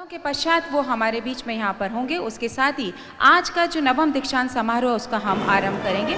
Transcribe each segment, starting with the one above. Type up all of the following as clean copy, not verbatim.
के पश्चात वो हमारे बीच में यहाँ पर होंगे। उसके साथ ही आज का जो नवम दीक्षांत समारोह उसका हम आरंभ करेंगे।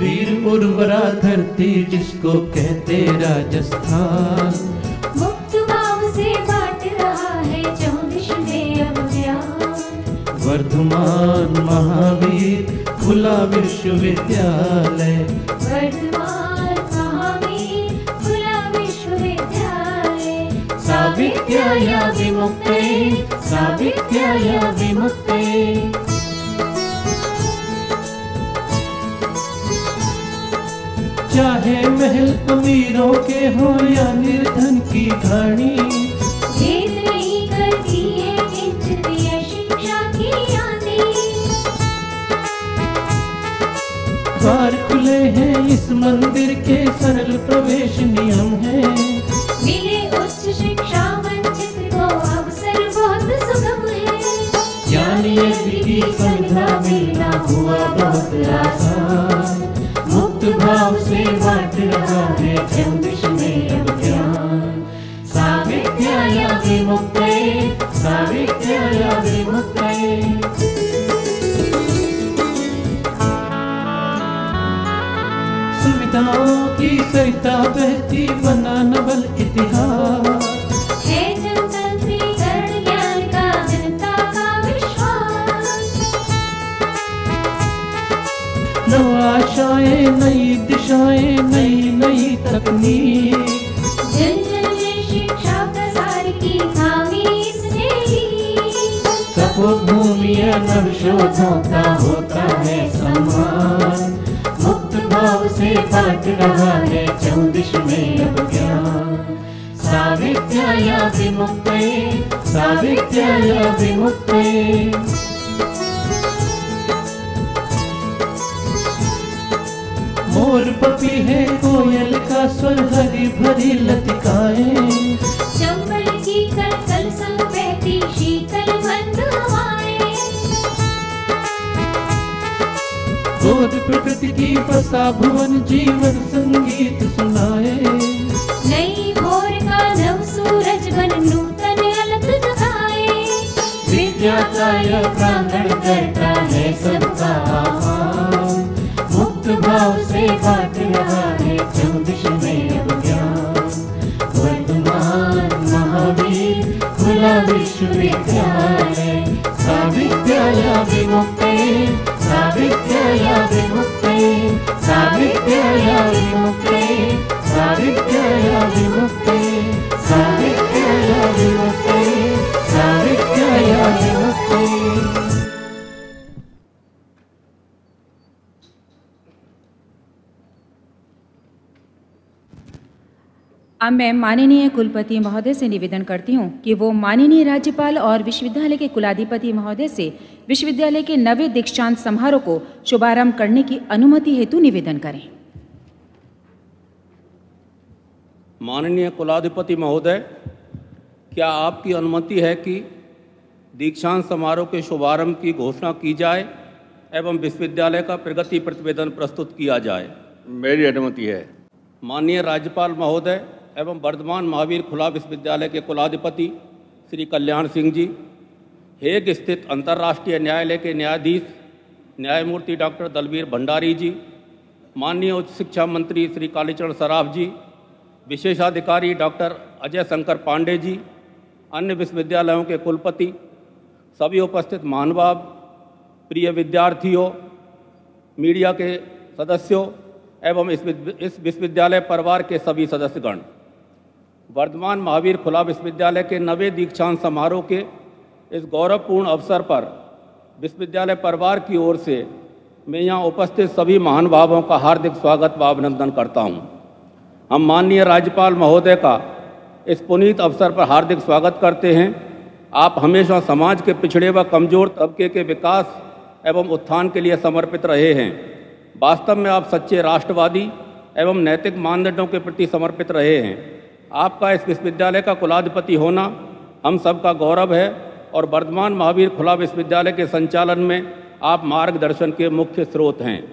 वीर उर्वरा धरती जिसको कहते राजस्थान, मुक्त भाव से बांट रहा है चौदिश में अब ज्ञान। वर्धमान महावीर खुला विश्वविद्यालय, वर्धमान महावीर खुला विश्वविद्यालय। सावित्र्याय विमुक्तये, सावित्र्याय विमुक्तये। चाहे महल अमीरों के हो या निर्धन की घानी, भेद नहीं करती है इज्जत या शिक्षा की आंधी। द्वार खुले हैं इस मंदिर के, सरल प्रवेश नियम है। मिले उच्च शिक्षा वंचित को अवसर बहुत सुगम है। ज्ञान यज्ञ की संविधा मिलना हुआ बहुत आसान, मुक्त भाव से बांट रहा है चौदिश में अब ज्ञान। सावित्र्याय विमुक्तये, सावित्र्याय विमुक्तये। सुविधाओं की सरिता बहती बना नवल इतिहास, है जनतंत्रीकरण ज्ञान का जनता का विश्वास। नव आशाएं नई दिशाएं नई नई तकनीक, जन जन में शिक्षा प्रसार की थामी इसने ली। तपोभूमि नवशोधों का होता है सम्मान, मुक्त भाव से बांट रहा है चौदिश में अब ज्ञान। सावित्र्याय विमुक्तये, सावित्र्याय विमुक्तये। मोर पपी है कोयल का स्वर, हरी भरी लतिकाएं। चंबल की कलकल संग बहती शीतल मंद हवाएं। गोद प्रकृति की बसा भुवन जीवन संगीत सुनाए। नई भोर का नव सूरज बन नूतन अलग जगाए। विद्या का यह प्रांगण करता है सबका आह्वान, मुक्त भाव से बांट रहा है चौदिश में अब ज्ञान। वर्धमान महावीर खुला विश्वविद्यालय, सावित्र्याय विमुक्तये, सावित्र्याय विमुक्तये, सावित्र्याय विमुक्तये, सावित्र्याय विमुक्तये, सावित्र्याय विमुक्तये, सावित्र्याय विमुक्तये। अब मैं माननीय कुलपति महोदय से निवेदन करती हूँ कि वो माननीय राज्यपाल और विश्वविद्यालय के कुलाधिपति महोदय से विश्वविद्यालय के नवे दीक्षांत समारोह को शुभारंभ करने की अनुमति हेतु निवेदन करें। माननीय कुलाधिपति महोदय, क्या आपकी अनुमति है कि दीक्षांत समारोह के शुभारंभ की घोषणा की जाए एवं विश्वविद्यालय का प्रगति प्रतिवेदन प्रस्तुत किया जाए? मेरी अनुमति है। माननीय राज्यपाल महोदय एवं वर्धमान महावीर खुला विश्वविद्यालय के कुलाधिपति श्री कल्याण सिंह जी, हेग स्थित अंतर्राष्ट्रीय न्यायालय के न्यायाधीश न्यायमूर्ति डॉक्टर दलवीर भंडारी जी, माननीय उच्च शिक्षा मंत्री श्री कालीचरण सराफ जी, विशेषाधिकारी डॉक्टर अजय शंकर पांडे जी, अन्य विश्वविद्यालयों के कुलपति, सभी उपस्थित महानुभाव, प्रिय विद्यार्थियों, मीडिया के सदस्यों एवं इस विश्वविद्यालय परिवार के सभी सदस्यगण, वर्धमान महावीर खुला विश्वविद्यालय के नवे दीक्षांत समारोह के इस गौरवपूर्ण अवसर पर विश्वविद्यालय परिवार की ओर से मैं यहाँ उपस्थित सभी महानुभावों का हार्दिक स्वागत व अभिनंदन करता हूँ। हम माननीय राज्यपाल महोदय का इस पुनीत अवसर पर हार्दिक स्वागत करते हैं। आप हमेशा समाज के पिछड़े व कमज़ोर तबके के विकास एवं उत्थान के लिए समर्पित रहे हैं। वास्तव में आप सच्चे राष्ट्रवादी एवं नैतिक मानदंडों के प्रति समर्पित रहे हैं। आपका इस विश्वविद्यालय का कुलाधिपति होना हम सबका गौरव है और वर्धमान महावीर खुला विश्वविद्यालय के संचालन में आप मार्गदर्शन के मुख्य स्रोत हैं।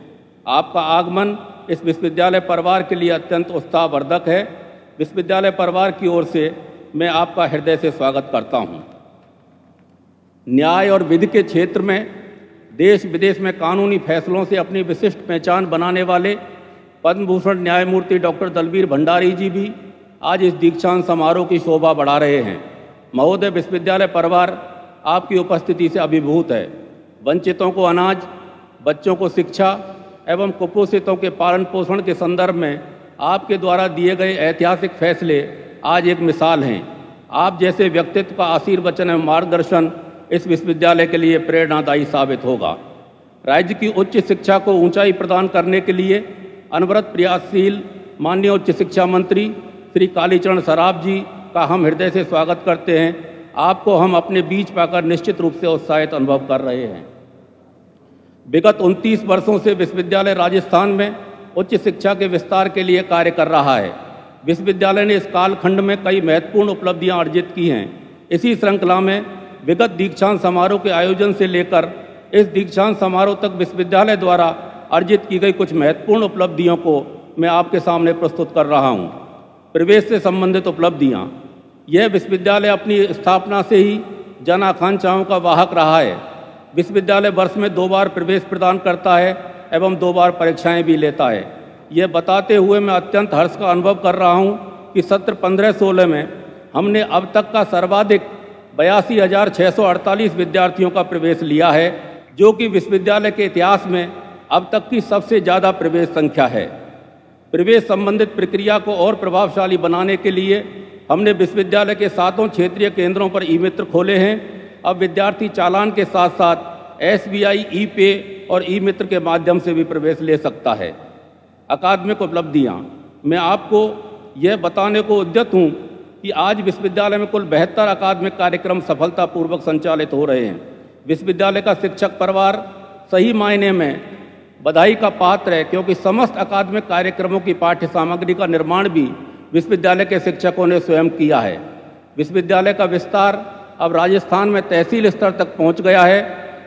आपका आगमन इस विश्वविद्यालय परिवार के लिए अत्यंत उत्साहवर्धक है। विश्वविद्यालय परिवार की ओर से मैं आपका हृदय से स्वागत करता हूं। न्याय और विधि के क्षेत्र में देश विदेश में कानूनी फैसलों से अपनी विशिष्ट पहचान बनाने वाले पद्म भूषण न्यायमूर्ति डॉक्टर दलबीर भंडारी जी भी आज इस दीक्षांत समारोह की शोभा बढ़ा रहे हैं। महोदय, विश्वविद्यालय परिवार आपकी उपस्थिति से अभिभूत है। वंचितों को अनाज, बच्चों को शिक्षा एवं कुपोषितों के पालन पोषण के संदर्भ में आपके द्वारा दिए गए ऐतिहासिक फैसले आज एक मिसाल हैं। आप जैसे व्यक्तित्व का आशीर्वचन एवं मार्गदर्शन इस विश्वविद्यालय के लिए प्रेरणादायी साबित होगा। राज्य की उच्च शिक्षा को ऊंचाई प्रदान करने के लिए अनवरत प्रयासशील माननीय उच्च शिक्षा मंत्री श्री कालीचरण सराफ जी का हम हृदय से स्वागत करते हैं। आपको हम अपने बीच पाकर निश्चित रूप से उत्साहित अनुभव कर रहे हैं। विगत 29 वर्षों से विश्वविद्यालय राजस्थान में उच्च शिक्षा के विस्तार के लिए कार्य कर रहा है। विश्वविद्यालय ने इस कालखंड में कई महत्वपूर्ण उपलब्धियां अर्जित की हैं। इसी श्रृंखला में विगत दीक्षांत समारोह के आयोजन से लेकर इस दीक्षांत समारोह तक विश्वविद्यालय द्वारा अर्जित की गई कुछ महत्वपूर्ण उपलब्धियों को मैं आपके सामने प्रस्तुत कर रहा हूं। प्रवेश से संबंधित उपलब्धियां। यह विश्वविद्यालय अपनी स्थापना से ही जन आकांक्षाओं का वाहक रहा है। विश्वविद्यालय वर्ष में 2 बार प्रवेश प्रदान करता है एवं 2 बार परीक्षाएं भी लेता है। यह बताते हुए मैं अत्यंत हर्ष का अनुभव कर रहा हूं कि सत्र 15-16 में हमने अब तक का सर्वाधिक 82,648 विद्यार्थियों का प्रवेश लिया है, जो कि विश्वविद्यालय के इतिहास में अब तक की सबसे ज़्यादा प्रवेश संख्या है। प्रवेश संबंधित प्रक्रिया को और प्रभावशाली बनाने के लिए हमने विश्वविद्यालय के 7 क्षेत्रीय केंद्रों पर ई-मित्र खोले हैं। अब विद्यार्थी चालान के साथ साथ SBI ई-पे और ई-मित्र के माध्यम से भी प्रवेश ले सकता है। अकादमिक उपलब्धियां। मैं आपको यह बताने को उद्यत हूं कि आज विश्वविद्यालय में कुल 72 अकादमिक कार्यक्रम सफलतापूर्वक संचालित हो रहे हैं। विश्वविद्यालय का शिक्षक परिवार सही मायने में बधाई का पात्र है, क्योंकि समस्त अकादमिक कार्यक्रमों की पाठ्य सामग्री का निर्माण भी विश्वविद्यालय के शिक्षकों ने स्वयं किया है। विश्वविद्यालय का विस्तार अब राजस्थान में तहसील स्तर तक पहुंच गया है।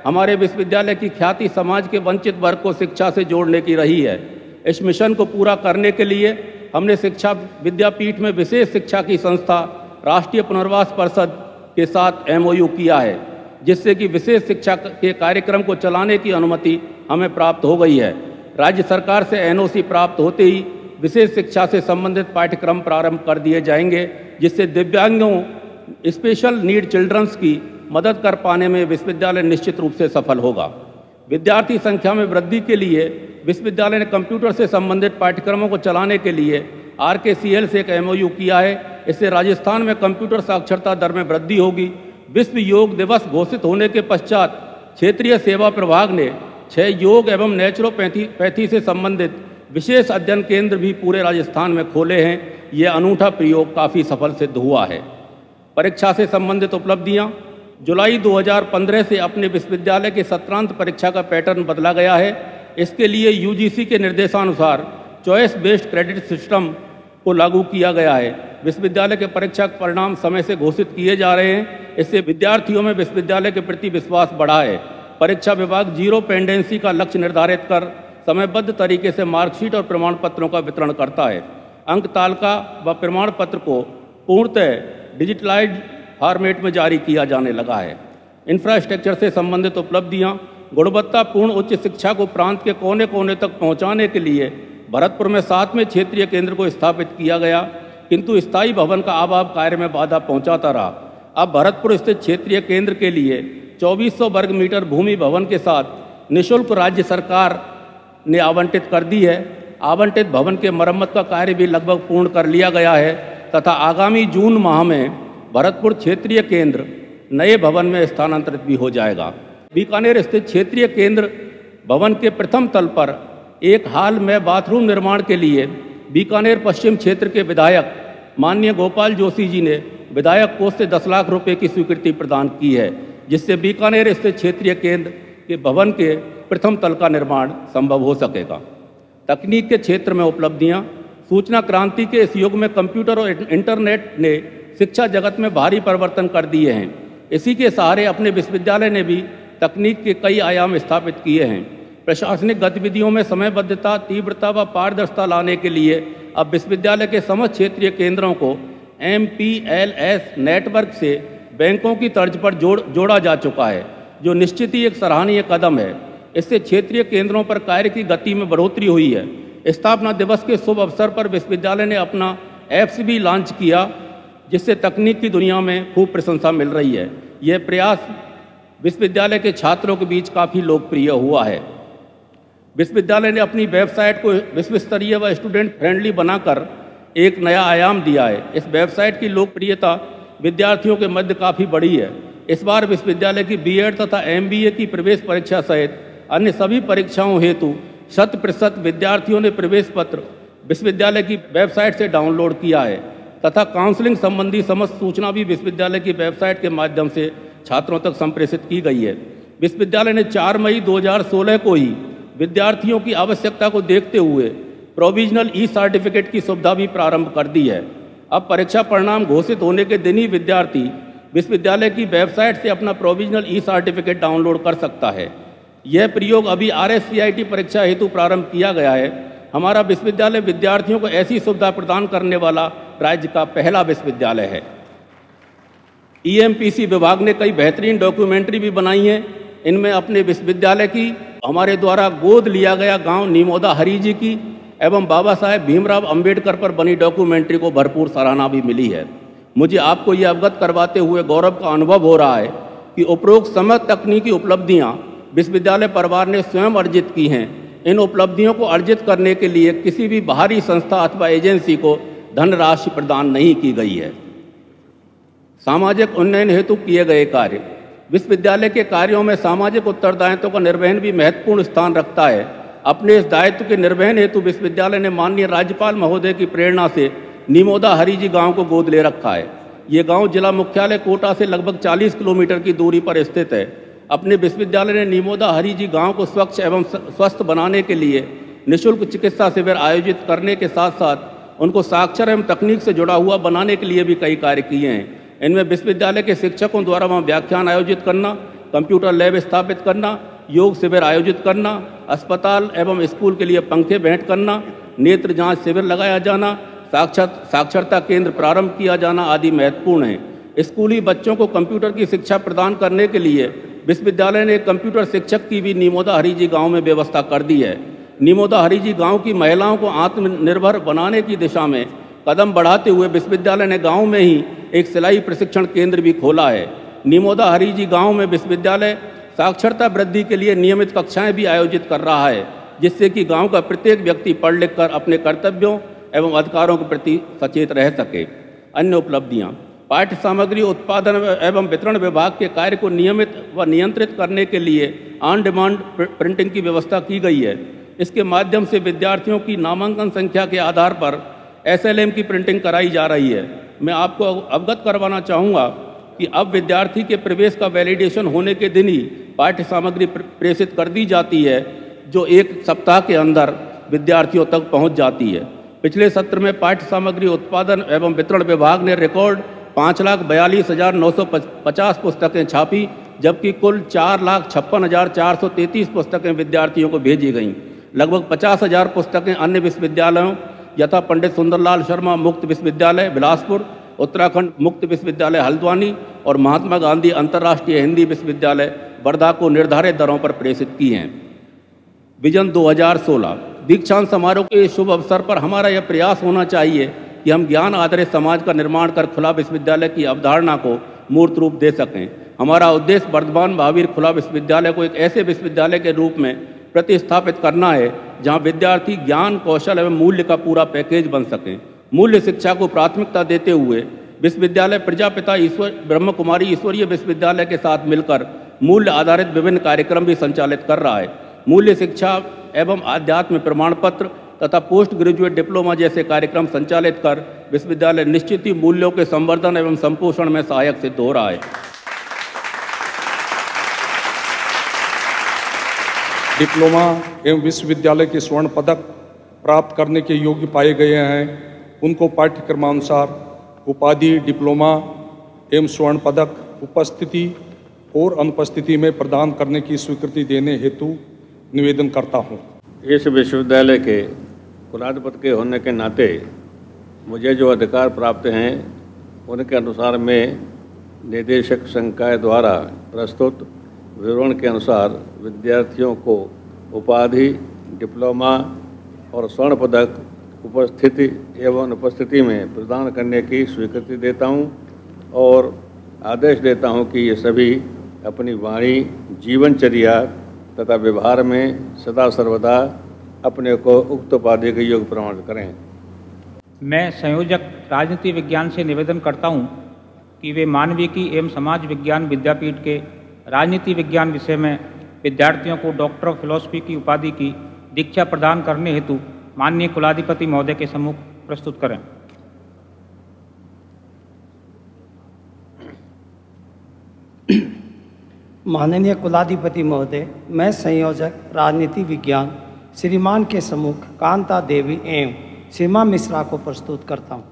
हमारे विश्वविद्यालय की ख्याति समाज के वंचित वर्ग को शिक्षा से जोड़ने की रही है। इस मिशन को पूरा करने के लिए हमने शिक्षा विद्यापीठ में विशेष शिक्षा की संस्था राष्ट्रीय पुनर्वास परिषद के साथ MOU किया है, जिससे कि विशेष शिक्षा के कार्यक्रम को चलाने की अनुमति हमें प्राप्त हो गई है। राज्य सरकार से NOC प्राप्त होते ही विशेष शिक्षा से संबंधित पाठ्यक्रम प्रारंभ कर दिए जाएंगे, जिससे दिव्यांगों, स्पेशल नीड चिल्ड्रंस की मदद कर पाने में विश्वविद्यालय निश्चित रूप से सफल होगा। विद्यार्थी संख्या में वृद्धि के लिए विश्वविद्यालय ने कंप्यूटर से संबंधित पाठ्यक्रमों को चलाने के लिए RKCL से एक MOU किया है। इससे राजस्थान में कंप्यूटर साक्षरता दर में वृद्धि होगी। विश्व योग दिवस घोषित होने के पश्चात क्षेत्रीय सेवा प्रभाग ने 6 योग एवं नेचुरोपैथी से संबंधित विशेष अध्ययन केंद्र भी पूरे राजस्थान में खोले हैं। यह अनूठा प्रयोग काफ़ी सफल सिद्ध हुआ है। परीक्षा से संबंधित उपलब्धियां। जुलाई 2015 से अपने विश्वविद्यालय के सत्रांत परीक्षा का पैटर्न बदला गया है। इसके लिए UGC के निर्देशानुसार चॉइस बेस्ड क्रेडिट सिस्टम को लागू किया गया है। विश्वविद्यालय के परीक्षा परिणाम समय से घोषित किए जा रहे हैं। इससे विद्यार्थियों में विश्वविद्यालय के प्रति विश्वास बढ़ा है। परीक्षा विभाग 0 पेंडेंसी का लक्ष्य निर्धारित कर समयबद्ध तरीके से मार्कशीट और प्रमाण पत्रों का वितरण करता है। अंक तालिका व प्रमाण पत्र को पूर्णतः डिजिटलाइज्ड फॉर्मेट में जारी किया जाने लगा है। इंफ्रास्ट्रक्चर से संबंधित उपलब्धियां। गुणवत्तापूर्ण उच्च शिक्षा को प्रांत के कोने कोने तक पहुंचाने के लिए भरतपुर में 7वें क्षेत्रीय केंद्र को स्थापित किया गया, किंतु स्थायी भवन का अभाव कार्य में बाधा पहुंचाता रहा। अब भरतपुर स्थित क्षेत्रीय केंद्र के लिए 2400 वर्ग मीटर भूमि भवन के साथ निःशुल्क राज्य सरकार ने आवंटित कर दी है। आवंटित भवन के मरम्मत का कार्य भी लगभग पूर्ण कर लिया गया है तथा आगामी जून माह में भरतपुर क्षेत्रीय केंद्र नए भवन में स्थानांतरित भी हो जाएगा। बीकानेर स्थित क्षेत्रीय केंद्र भवन के प्रथम तल पर एक हाल में बाथरूम निर्माण के लिए बीकानेर पश्चिम क्षेत्र के विधायक माननीय गोपाल जोशी जी ने विधायक कोष से 10 लाख रुपए की स्वीकृति प्रदान की है, जिससे बीकानेर स्थित क्षेत्रीय केंद्र के भवन के प्रथम तल का निर्माण संभव हो सकेगा। तकनीक के क्षेत्र में उपलब्धियां। सूचना क्रांति के इस युग में कंप्यूटर और इंटरनेट ने शिक्षा जगत में भारी परिवर्तन कर दिए हैं। इसी के सहारे अपने विश्वविद्यालय ने भी तकनीक के कई आयाम स्थापित किए हैं। प्रशासनिक गतिविधियों में समयबद्धता, तीव्रता व पारदर्शिता लाने के लिए अब विश्वविद्यालय के समस्त क्षेत्रीय केंद्रों को MPLS नेटवर्क से बैंकों की तर्ज पर जोड़ा जा चुका है। जो निश्चित ही एक सराहनीय कदम है। इससे क्षेत्रीय केंद्रों पर कार्य की गति में बढ़ोतरी हुई है। स्थापना दिवस के शुभ अवसर पर विश्वविद्यालय ने अपना ऐप्स भी लॉन्च किया, जिससे तकनीक की दुनिया में खूब प्रशंसा मिल रही है। यह प्रयास विश्वविद्यालय के छात्रों के बीच काफ़ी लोकप्रिय हुआ है। विश्वविद्यालय ने अपनी वेबसाइट को विश्व स्तरीय व स्टूडेंट फ्रेंडली बनाकर एक नया आयाम दिया है। इस वेबसाइट की लोकप्रियता विद्यार्थियों के मध्य काफ़ी बढ़ी है। इस बार विश्वविद्यालय की बीएड तथा एमबीए की प्रवेश परीक्षा सहित अन्य सभी परीक्षाओं हेतु 100% विद्यार्थियों ने प्रवेश पत्र विश्वविद्यालय की वेबसाइट से डाउनलोड किया है तथा काउंसलिंग संबंधी समस्त सूचना भी विश्वविद्यालय की वेबसाइट के माध्यम से छात्रों तक संप्रेषित की गई है। विश्वविद्यालय ने 4 मई 2016 को ही विद्यार्थियों की आवश्यकता को देखते हुए प्रोविजनल ई सर्टिफिकेट की सुविधा भी प्रारंभ कर दी है। अब परीक्षा परिणाम घोषित होने के दिन ही विद्यार्थी विश्वविद्यालय की वेबसाइट से अपना प्रोविजनल ई सर्टिफिकेट डाउनलोड कर सकता है। यह प्रयोग अभी RSCIT परीक्षा हेतु प्रारंभ किया गया है। हमारा विश्वविद्यालय विद्यार्थियों को ऐसी सुविधा प्रदान करने वाला राज्य का पहला विश्वविद्यालय है। EMPC विभाग ने कई बेहतरीन डॉक्यूमेंट्री भी बनाई हैं। इनमें अपने विश्वविद्यालय की, हमारे द्वारा गोद लिया गया गांव नीमोदा हरीजी की एवं बाबा साहेब भीमराव अंबेडकर पर बनी डॉक्यूमेंट्री को भरपूर सराहना भी मिली है। मुझे आपको ये अवगत करवाते हुए गौरव का अनुभव हो रहा है कि उपरोक्त समस्त तकनीकी उपलब्धियां विश्वविद्यालय परिवार ने स्वयं अर्जित की हैं। इन उपलब्धियों को अर्जित करने के लिए किसी भी बाहरी संस्था अथवा एजेंसी को धनराशि प्रदान नहीं की गई है। सामाजिक उन्नयन हेतु किए गए कार्य। विश्वविद्यालय के कार्यों में सामाजिक उत्तरदायित्व का निर्वहन भी महत्वपूर्ण स्थान रखता है। अपने इस दायित्व के निर्वहन हेतु विश्वविद्यालय ने माननीय राज्यपाल महोदय की प्रेरणा से नीमोदा हरीजी गांव को गोद ले रखा है। ये गांव जिला मुख्यालय कोटा से लगभग 40 किलोमीटर की दूरी पर स्थित है। अपने विश्वविद्यालय ने नीमोदा हरीजी गांव को स्वच्छ एवं स्वस्थ बनाने के लिए निःशुल्क चिकित्सा शिविर आयोजित करने के साथ साथ उनको साक्षर एवं तकनीक से जुड़ा हुआ बनाने के लिए भी कई कार्य किए हैं। इनमें विश्वविद्यालय के शिक्षकों द्वारा वहाँ व्याख्यान आयोजित करना, कंप्यूटर लैब स्थापित करना, योग शिविर आयोजित करना, अस्पताल एवं स्कूल के लिए पंखे भेंट करना, नेत्र जांच शिविर लगाया जाना, साक्षरता केंद्र प्रारंभ किया जाना आदि महत्वपूर्ण है। स्कूली बच्चों को कंप्यूटर की शिक्षा प्रदान करने के लिए विश्वविद्यालय ने कंप्यूटर शिक्षक की भी नीमोदा हरीजी गांव में व्यवस्था कर दी है। नीमोदा हरीजी गांव की महिलाओं को आत्मनिर्भर बनाने की दिशा में कदम बढ़ाते हुए विश्वविद्यालय ने गांव में ही एक सिलाई प्रशिक्षण केंद्र भी खोला है। नीमोदा हरीजी गांव में विश्वविद्यालय साक्षरता वृद्धि के लिए नियमित कक्षाएं भी आयोजित कर रहा है, जिससे कि गांव का प्रत्येक व्यक्ति पढ़ लिख कर अपने कर्तव्यों एवं अधिकारों के प्रति सचेत रह सके। अन्य उपलब्धियां। पाठ्य सामग्री उत्पादन एवं वितरण विभाग के कार्य को नियमित व नियंत्रित करने के लिए ऑन डिमांड प्रिंटिंग की व्यवस्था की गई है। इसके माध्यम से विद्यार्थियों की नामांकन संख्या के आधार पर SLM की प्रिंटिंग कराई जा रही है। मैं आपको अवगत करवाना चाहूँगा कि अब विद्यार्थी के प्रवेश का वैलिडेशन होने के दिन ही पाठ्य सामग्री प्रेषित कर दी जाती है, जो 1 सप्ताह के अंदर विद्यार्थियों तक पहुँच जाती है। पिछले सत्र में पाठ्य सामग्री उत्पादन एवं वितरण विभाग ने रिकॉर्ड 5,42,950 पुस्तकें छापी, जबकि कुल 4,56,433 पुस्तकें विद्यार्थियों को भेजी गईं। लगभग 50,000 पुस्तकें अन्य विश्वविद्यालयों यथा पंडित सुंदरलाल शर्मा मुक्त विश्वविद्यालय बिलासपुर, उत्तराखंड मुक्त विश्वविद्यालय हल्द्वानी और महात्मा गांधी अंतर्राष्ट्रीय हिंदी विश्वविद्यालय वर्धा को निर्धारित दरों पर प्रेषित की हैं। विजन 2016 दीक्षांत समारोह के शुभ अवसर पर हमारा यह प्रयास होना चाहिए कि हम ज्ञान आधारित समाज का निर्माण कर खुला विश्वविद्यालय की अवधारणा को मूर्त रूप दे सकें। हमारा उद्देश्य वर्धमान महावीर खुला विश्वविद्यालय को एक ऐसे विश्वविद्यालय के रूप में प्रतिस्थापित करना है जहां विद्यार्थी ज्ञान, कौशल एवं मूल्य का पूरा पैकेज बन सकें। मूल्य शिक्षा को प्राथमिकता देते हुए विश्वविद्यालय प्रजापिता ब्रह्म कुमारी ईश्वरीय विश्वविद्यालय के साथ मिलकर मूल्य आधारित विभिन्न कार्यक्रम भी संचालित कर रहा है। मूल्य शिक्षा एवं आध्यात्म प्रमाण पत्र तथा पोस्ट ग्रेजुएट डिप्लोमा जैसे कार्यक्रम संचालित कर विश्वविद्यालय निश्चित ही मूल्यों के संवर्धन एवं संपोषण में सहायक सिद्ध हो रहा है। डिप्लोमा एवं विश्वविद्यालय के स्वर्ण पदक प्राप्त करने के योग्य पाए गए हैं, उनको पाठ्यक्रमानुसार उपाधि, डिप्लोमा एवं स्वर्ण पदक उपस्थिति और अनुपस्थिति में प्रदान करने की स्वीकृति देने हेतु निवेदन करता हूँ। इस विश्वविद्यालय के कुलाधिपति के होने के नाते मुझे जो अधिकार प्राप्त हैं उनके अनुसार मैं निदेशक संकाय द्वारा प्रस्तुत विवरण के अनुसार विद्यार्थियों को उपाधि, डिप्लोमा और स्वर्ण पदक उपस्थिति एवं अनुपस्थिति में प्रदान करने की स्वीकृति देता हूं और आदेश देता हूं कि ये सभी अपनी वाणी, जीवनचर्या तथा व्यवहार में सदा सर्वदा अपने को उक्त उपाधि के योग्य प्रमाणित करें। मैं संयोजक राजनीति विज्ञान से निवेदन करता हूं कि वे मानविकी एवं समाज विज्ञान विद्यापीठ के राजनीति विज्ञान विषय में विद्यार्थियों को डॉक्टर ऑफ फिलॉसफी की उपाधि की दीक्षा प्रदान करने हेतु माननीय कुलाधिपति महोदय के सम्मुख प्रस्तुत करें। माननीय कुलाधिपति महोदय, मैं संयोजक राजनीति विज्ञान श्रीमान के सम्मुख कांता देवी एवं सीमा मिश्रा को प्रस्तुत करता हूं,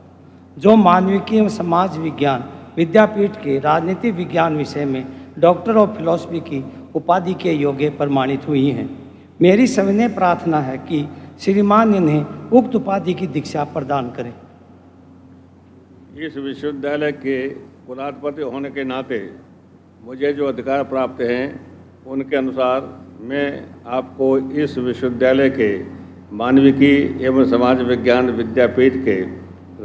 जो मानविकी एवं समाज विज्ञान विद्यापीठ के राजनीति विज्ञान विषय में डॉक्टर ऑफ फिलॉसफी की उपाधि के योग्य प्रमाणित हुई हैं। मेरी सविनय प्रार्थना है कि श्रीमान इन्हें उक्त उपाधि की दीक्षा प्रदान करें। इस विश्वविद्यालय के कुलाधिपति होने के नाते मुझे जो अधिकार प्राप्त हैं उनके अनुसार मैं आपको इस विश्वविद्यालय के मानविकी एवं समाज विज्ञान विद्यापीठ के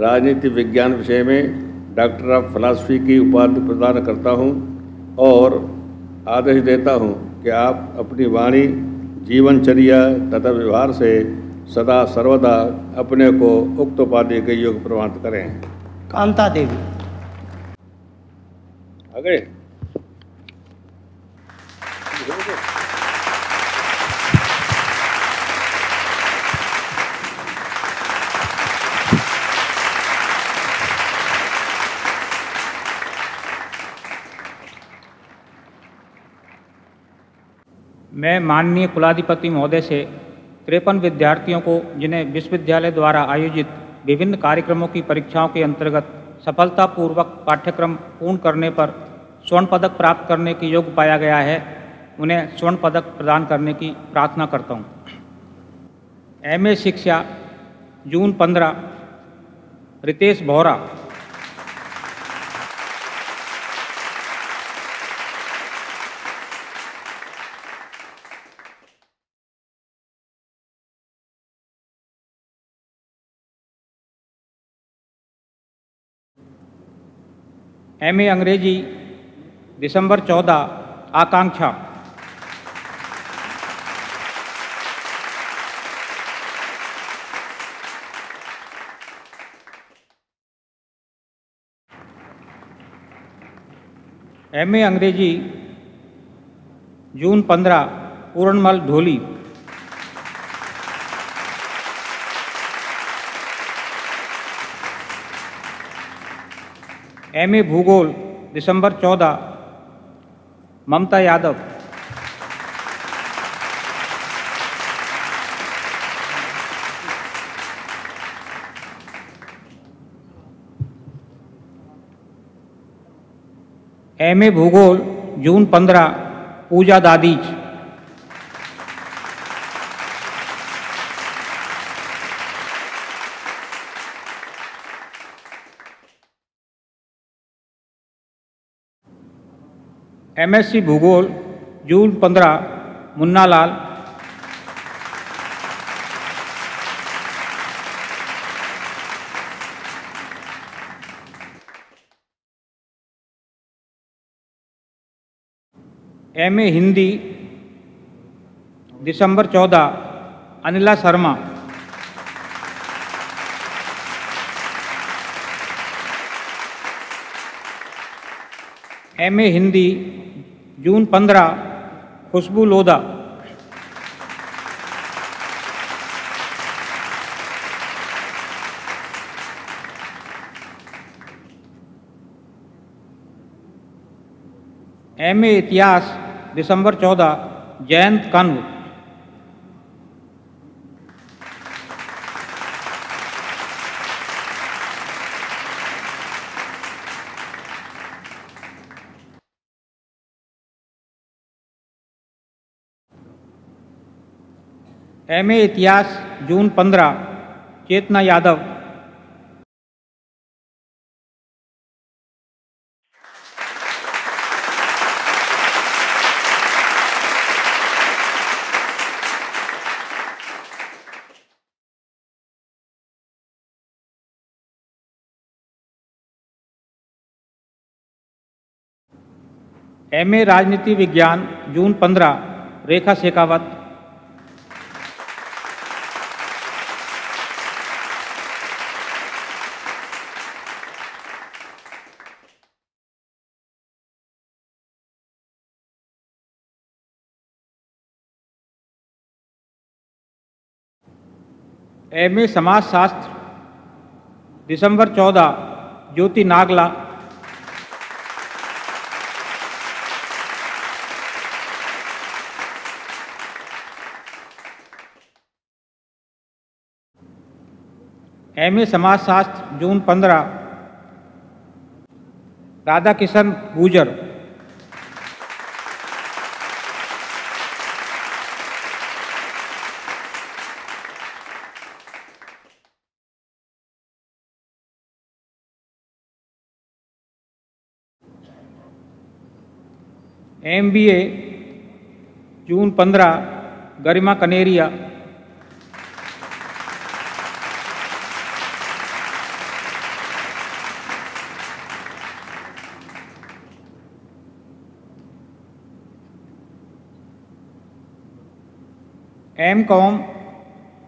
राजनीति विज्ञान विषय में डॉक्टर ऑफ फिलॉसफी की उपाधि प्रदान करता हूं और आदेश देता हूं कि आप अपनी वाणी, जीवनचर्या तथा व्यवहार से सदा सर्वदा अपने को उक्त उपाधि के योग्य प्रमाणित करें। कांता देवी। आगे मैं माननीय कुलाधिपति महोदय से 53 विद्यार्थियों को, जिन्हें विश्वविद्यालय द्वारा आयोजित विभिन्न कार्यक्रमों की परीक्षाओं के अंतर्गत सफलतापूर्वक पाठ्यक्रम पूर्ण करने पर स्वर्ण पदक प्राप्त करने के योग्य पाया गया है, उन्हें स्वर्ण पदक प्रदान करने की प्रार्थना करता हूँ। एमए शिक्षा जून 15 रितेश बोहरा। एमए अंग्रेजी दिसंबर 14 आकांक्षा। एमए अंग्रेजी जून 15 पूर्णमल ढोली। एमए भूगोल दिसंबर 14 ममता यादव। एमए भूगोल जून 15 पूजा दादीज। एमएससी भूगोल जून 15 मुन्ना लाल। एमए हिंदी दिसंबर 14 अनिला शर्मा। एमए हिंदी जून 15 खुशबू लोधा। एमए इतिहास दिसंबर 14 जयंत कन्व। एमए इतिहास जून 15 चेतना यादव। एमए राजनीति विज्ञान जून 15 रेखा शेखावत। एमए समाजशास्त्र दिसंबर 14 ज्योति नागला। एमए समाजशास्त्र जून 15 राधा किशन गुजर। एमबीए जून 15 गरिमा कनेरिया। एमकॉम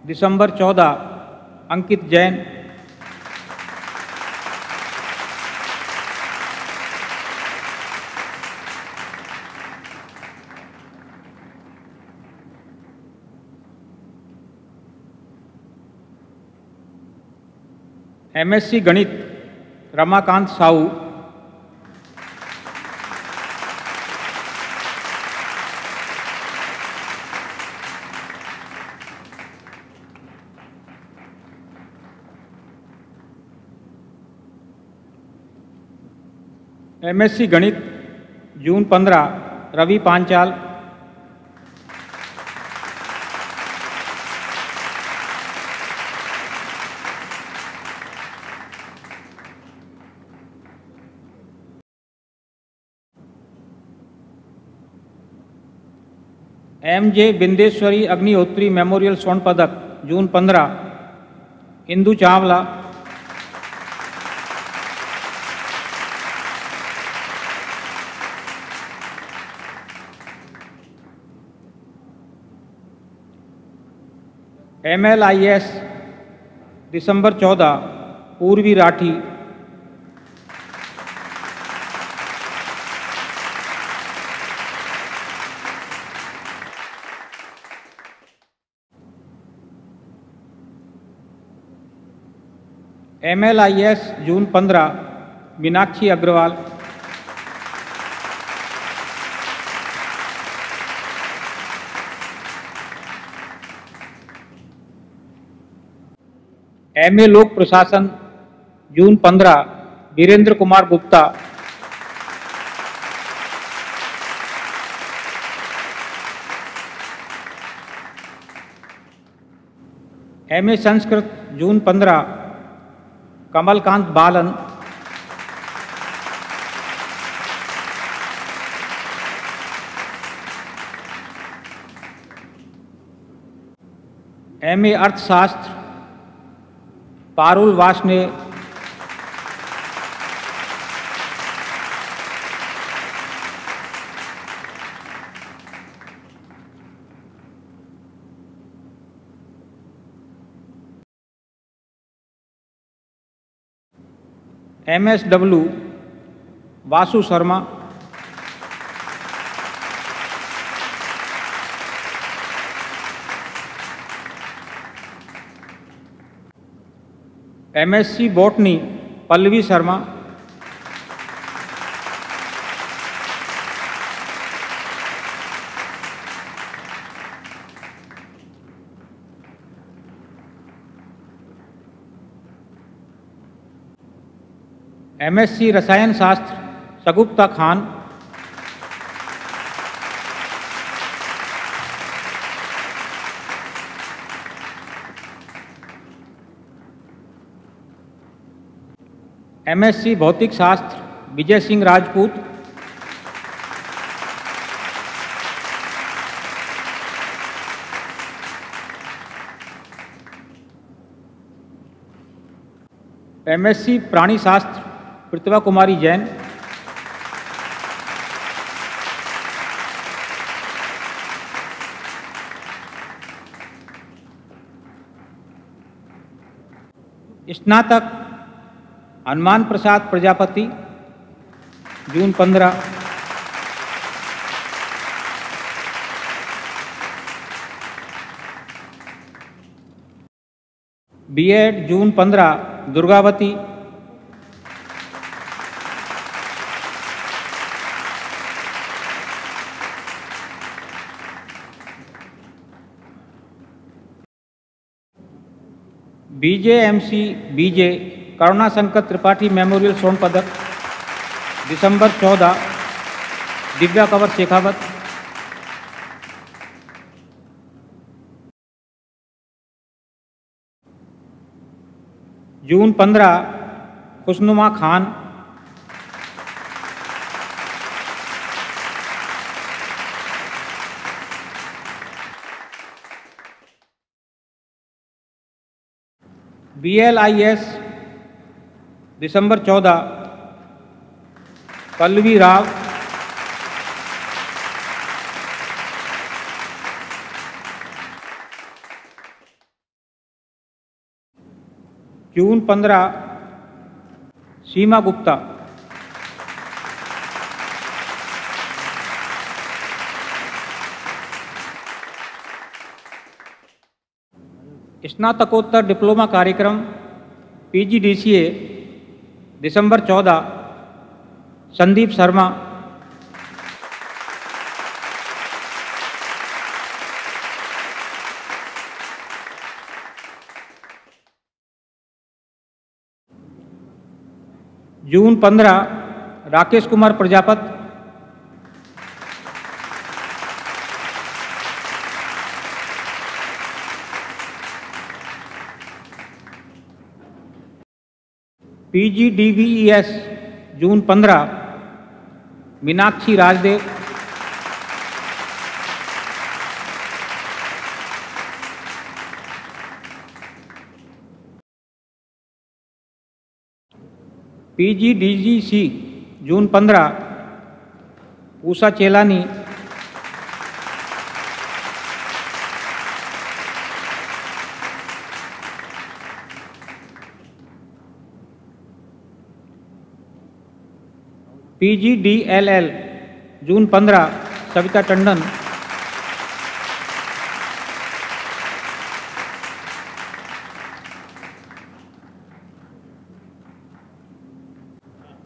दिसंबर 14 अंकित जैन। एमएससी गणित रमाकांत साहू। एमएससी गणित जून 15 रवि पांचाल। एमजे बिंदेश्वरी अग्निहोत्री मेमोरियल स्वर्ण पदक जून 15 इंदु चावला। MLIS दिसंबर 14 पूर्वी राठी। MLIS जून 15 मीनाक्षी अग्रवाल। MA लोक प्रशासन जून 15 वीरेंद्र कुमार गुप्ता। MA संस्कृत जून 15 कमलकांत बालन। MA अर्थशास्त्र पारुल वासने। MSW Vasu Sharma. MSc botany Pallavi Sharma. MSc रसायन शास्त्र सगुप्ता खान। MSc भौतिक शास्त्र विजय सिंह राजपूत। MSc प्राणी शास्त्र प्रतिभा कुमारी जैन। स्नातक हनुमान प्रसाद प्रजापति, जून 15। बीएड, जून 15, दुर्गावती। बीजेएमसी बीजे करुणा शंकर त्रिपाठी मेमोरियल स्वर्ण पदक, दिसंबर 14, दिव्या कंवर शेखावत। जून 15, खुशनुमा खान। BLIS, दिसंबर 14, पल्लवी राव। जून 15, सीमा गुप्ता। स्नातकोत्तर डिप्लोमा कार्यक्रम PGDCA, दिसंबर 14, संदीप शर्मा। जून 15, राकेश कुमार प्रजापत। PGDVES, जून 15, मीनाक्षी राजदेव। PGDGC, जून 15, उषा चेलानी। PGDLL, जून 15, सविता टंडन।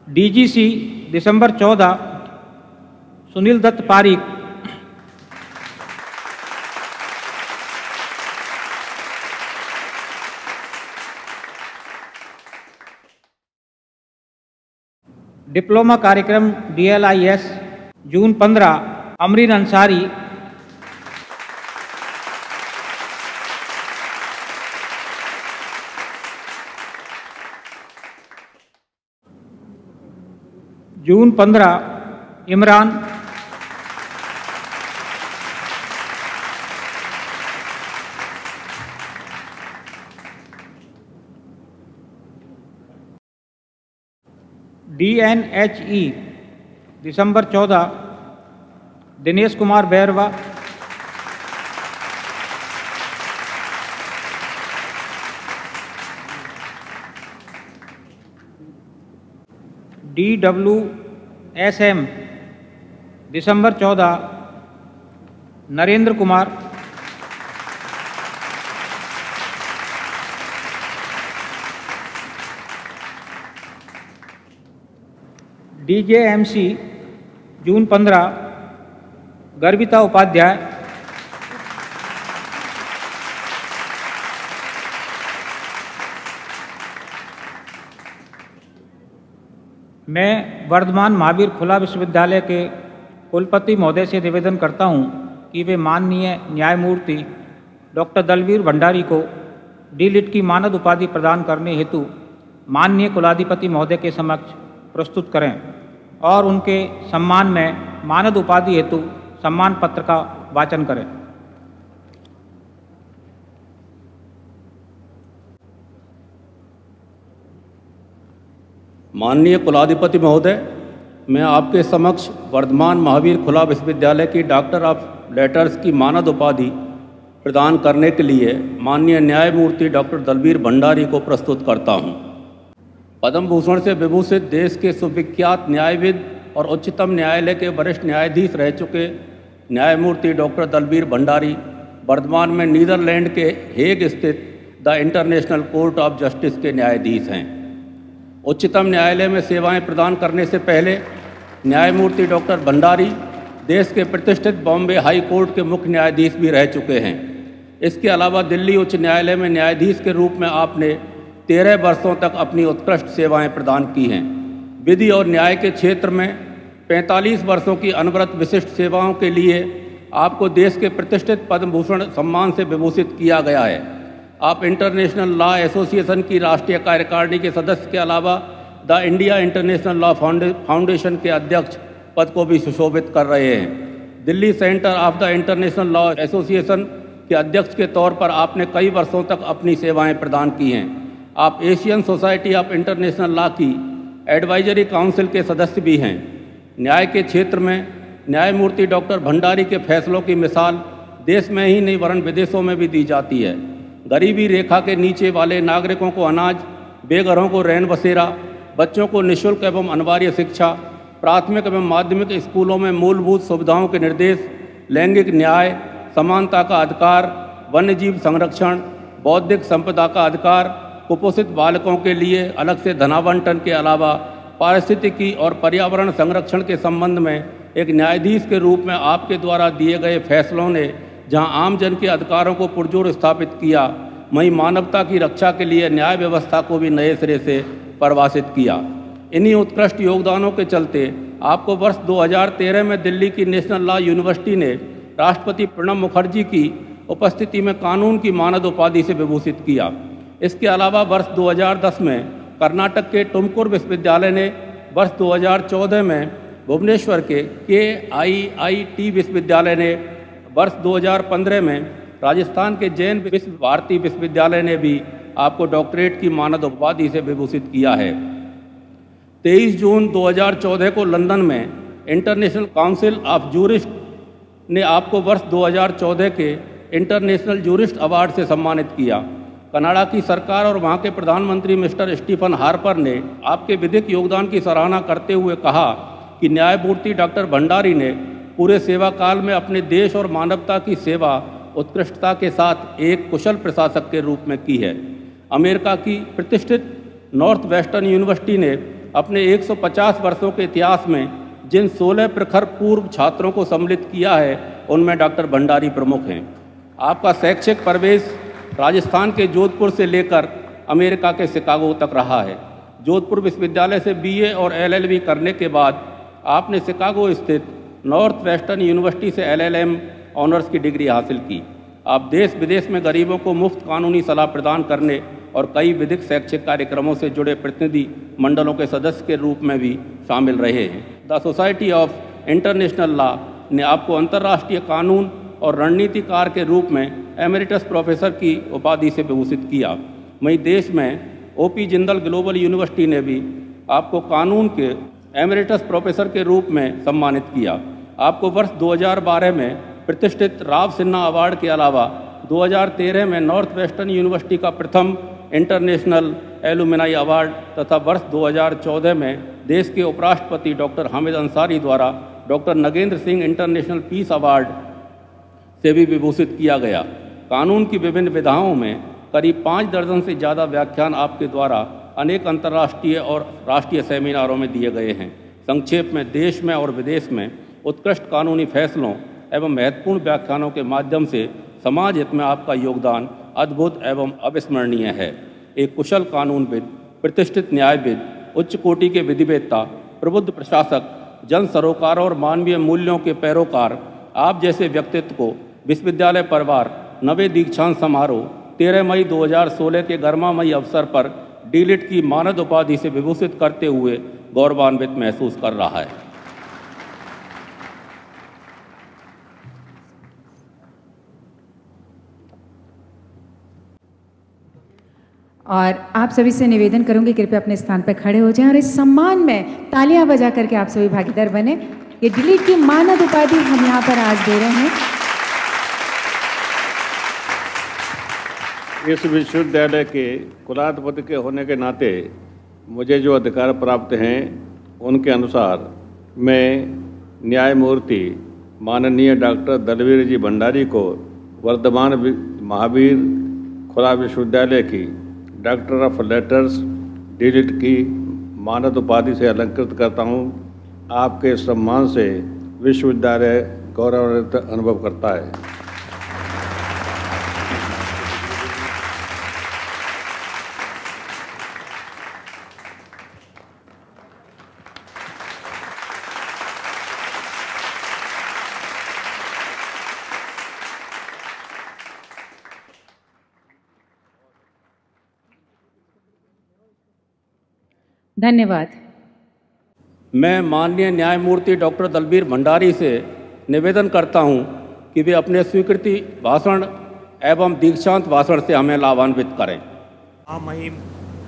DGC, दिसंबर 14, सुनील दत्त पारीक। डिप्लोमा कार्यक्रम DLIS, जून 15, अमरीन अंसारी। जून 15, इमरान। DNHE, दिसंबर 14, दिनेश कुमार बैरवा। DWSM, दिसंबर 14, नरेंद्र कुमार। DJMC, जून 15, गर्विता उपाध्याय। मैं वर्धमान महावीर खुला विश्वविद्यालय के कुलपति महोदय से निवेदन करता हूं कि वे माननीय न्यायमूर्ति डॉक्टर दलवीर भंडारी को D.Litt की मानद उपाधि प्रदान करने हेतु माननीय कुलाधिपति महोदय के समक्ष प्रस्तुत करें और उनके सम्मान में मानद उपाधि हेतु सम्मान पत्र का वाचन करें। माननीय कुलाधिपति महोदय, मैं आपके समक्ष वर्धमान महावीर खुला विश्वविद्यालय की डॉक्टर ऑफ लेटर्स की मानद उपाधि प्रदान करने के लिए माननीय न्यायमूर्ति डॉक्टर दलबीर भंडारी को प्रस्तुत करता हूं। पद्म भूषण से विभूषित देश के सुविख्यात न्यायविद और उच्चतम न्यायालय के वरिष्ठ न्यायाधीश रह चुके न्यायमूर्ति डॉक्टर दलबीर भंडारी वर्तमान में नीदरलैंड के हेग स्थित the international court of justice के न्यायाधीश हैं। उच्चतम न्यायालय में सेवाएं प्रदान करने से पहले न्यायमूर्ति डॉक्टर भंडारी देश के प्रतिष्ठित बॉम्बे हाई कोर्ट के मुख्य न्यायाधीश भी रह चुके हैं। इसके अलावा दिल्ली उच्च न्यायालय में न्यायाधीश के रूप में आपने 13 वर्षों तक अपनी उत्कृष्ट सेवाएं प्रदान की हैं। विधि और न्याय के क्षेत्र में 45 वर्षों की अनवरत विशिष्ट सेवाओं के लिए आपको देश के प्रतिष्ठित पद्म भूषण सम्मान से विभूषित किया गया है। आप इंटरनेशनल लॉ एसोसिएशन की राष्ट्रीय कार्यकारिणी के सदस्य के अलावा the India international law foundation के अध्यक्ष पद को भी सुशोभित कर रहे हैं। Delhi centre of the international law association के अध्यक्ष के तौर पर आपने कई वर्षों तक अपनी सेवाएं प्रदान की हैं। आप Asian society of international law की एडवाइजरी काउंसिल के सदस्य भी हैं। न्याय के क्षेत्र में न्यायमूर्ति डॉक्टर भंडारी के फैसलों की मिसाल देश में ही नहीं वरन विदेशों में भी दी जाती है। गरीबी रेखा के नीचे वाले नागरिकों को अनाज, बेघरों को रैन बसेरा, बच्चों को निःशुल्क एवं अनिवार्य शिक्षा, प्राथमिक एवं माध्यमिक स्कूलों में मूलभूत सुविधाओं के निर्देश, लैंगिक न्याय, समानता का अधिकार, वन्यजीव संरक्षण, बौद्धिक संपदा का अधिकार, कुपोषित बालकों के लिए अलग से धनावंटन के अलावा पारिस्थितिकी और पर्यावरण संरक्षण के संबंध में एक न्यायाधीश के रूप में आपके द्वारा दिए गए फैसलों ने जहां आम जन के अधिकारों को पुरजोर स्थापित किया, वहीं मानवता की रक्षा के लिए न्याय व्यवस्था को भी नए सिरे से परिभाषित किया। इन्हीं उत्कृष्ट योगदानों के चलते आपको वर्ष 2013 में दिल्ली की नेशनल लॉ यूनिवर्सिटी ने राष्ट्रपति प्रणब मुखर्जी की उपस्थिति में कानून की मानद उपाधि से विभूषित किया। इसके अलावा वर्ष 2010 में कर्नाटक के टुमकुर विश्वविद्यालय ने, वर्ष 2014 में भुवनेश्वर के KIIT विश्वविद्यालय ने, वर्ष 2015 में राजस्थान के जैन विश्व भारती विश्वविद्यालय ने भी आपको डॉक्टरेट की मानद उपाधि से विभूषित किया है। 23 जून 2014 को लंदन में इंटरनेशनल काउंसिल ऑफ जूरिस्ट ने आपको वर्ष 2014 के इंटरनेशनल जूरिस्ट अवार्ड से सम्मानित किया। कनाडा की सरकार और वहाँ के प्रधानमंत्री मिस्टर स्टीफन हार्पर ने आपके विधिक योगदान की सराहना करते हुए कहा कि न्यायमूर्ति डॉक्टर भंडारी ने पूरे सेवा काल में अपने देश और मानवता की सेवा उत्कृष्टता के साथ एक कुशल प्रशासक के रूप में की है। अमेरिका की प्रतिष्ठित नॉर्थ वेस्टर्न यूनिवर्सिटी ने अपने 150 वर्षों के इतिहास में जिन 16 प्रखर पूर्व छात्रों को सम्मिलित किया है, उनमें डॉक्टर भंडारी प्रमुख हैं। आपका शैक्षिक प्रवेश राजस्थान के जोधपुर से लेकर अमेरिका के शिकागो तक रहा है। जोधपुर विश्वविद्यालय से BA और LLB करने के बाद आपने शिकागो स्थित नॉर्थ वेस्टर्न यूनिवर्सिटी से LLM ऑनर्स की डिग्री हासिल की। आप देश विदेश में गरीबों को मुफ्त कानूनी सलाह प्रदान करने और कई विधिक शैक्षिक कार्यक्रमों से जुड़े प्रतिनिधि मंडलों के सदस्य के रूप में भी शामिल रहे हैं। The society of international law ने आपको अंतर्राष्ट्रीय कानून और रणनीतिकार के रूप में एमेरिटस प्रोफेसर की उपाधि से विभूषित किया। वहीं देश में OP जिंदल ग्लोबल यूनिवर्सिटी ने भी आपको कानून के एमेरिटस प्रोफेसर के रूप में सम्मानित किया। आपको वर्ष 2012 में प्रतिष्ठित राव सिन्हा अवार्ड के अलावा 2013 में नॉर्थ वेस्टर्न यूनिवर्सिटी का प्रथम इंटरनेशनल एलुमिनाई अवार्ड तथा वर्ष 2014 में देश के उपराष्ट्रपति डॉक्टर हामिद अंसारी द्वारा doctor Nagendra Singh international peace award से भी विभूषित किया गया। कानून की विभिन्न विधाओं में करीब 5 दर्जन से ज़्यादा व्याख्यान आपके द्वारा अनेक अंतर्राष्ट्रीय और राष्ट्रीय सेमिनारों में दिए गए हैं। संक्षेप में देश में और विदेश में उत्कृष्ट कानूनी फैसलों एवं महत्वपूर्ण व्याख्यानों के माध्यम से समाज हित में आपका योगदान अद्भुत एवं अविस्मरणीय है। एक कुशल कानूनविद, प्रतिष्ठित न्यायविद, उच्च कोटि के विधिवेत्ता, प्रबुद्ध प्रशासक, जन सरोकारों और मानवीय मूल्यों के पैरोकार आप जैसे व्यक्तित्व को विश्वविद्यालय परिवार नवे दीक्षांत समारोह 13 मई 2016 के गर्मामयी अवसर पर डीलिट की मानद उपाधि से विभूषित करते हुए गौरवान्वित महसूस कर रहा है। और आप सभी से निवेदन करूंगी कृपया अपने स्थान पर खड़े हो जाएं और इस सम्मान में तालियां बजा करके आप सभी भागीदार बने। ये डीलिट की मानद उपाधि हम यहाँ पर आज दे रहे हैं। इस विश्वविद्यालय के कुलाधिपति के होने के नाते मुझे जो अधिकार प्राप्त हैं उनके अनुसार मैं न्यायमूर्ति माननीय डॉक्टर दलवीर जी भंडारी को वर्धमान महावीर खुला विश्वविद्यालय की डॉक्टर ऑफ लेटर्स डीलिट की मानद उपाधि से अलंकृत करता हूँ। आपके सम्मान से विश्वविद्यालय गौरवान्वित अनुभव करता है। धन्यवाद। मैं माननीय न्यायमूर्ति डॉक्टर दलबीर भंडारी से निवेदन करता हूं कि वे अपने स्वीकृति भाषण एवं दीक्षांत भाषण से हमें लाभान्वित करें। महामहिम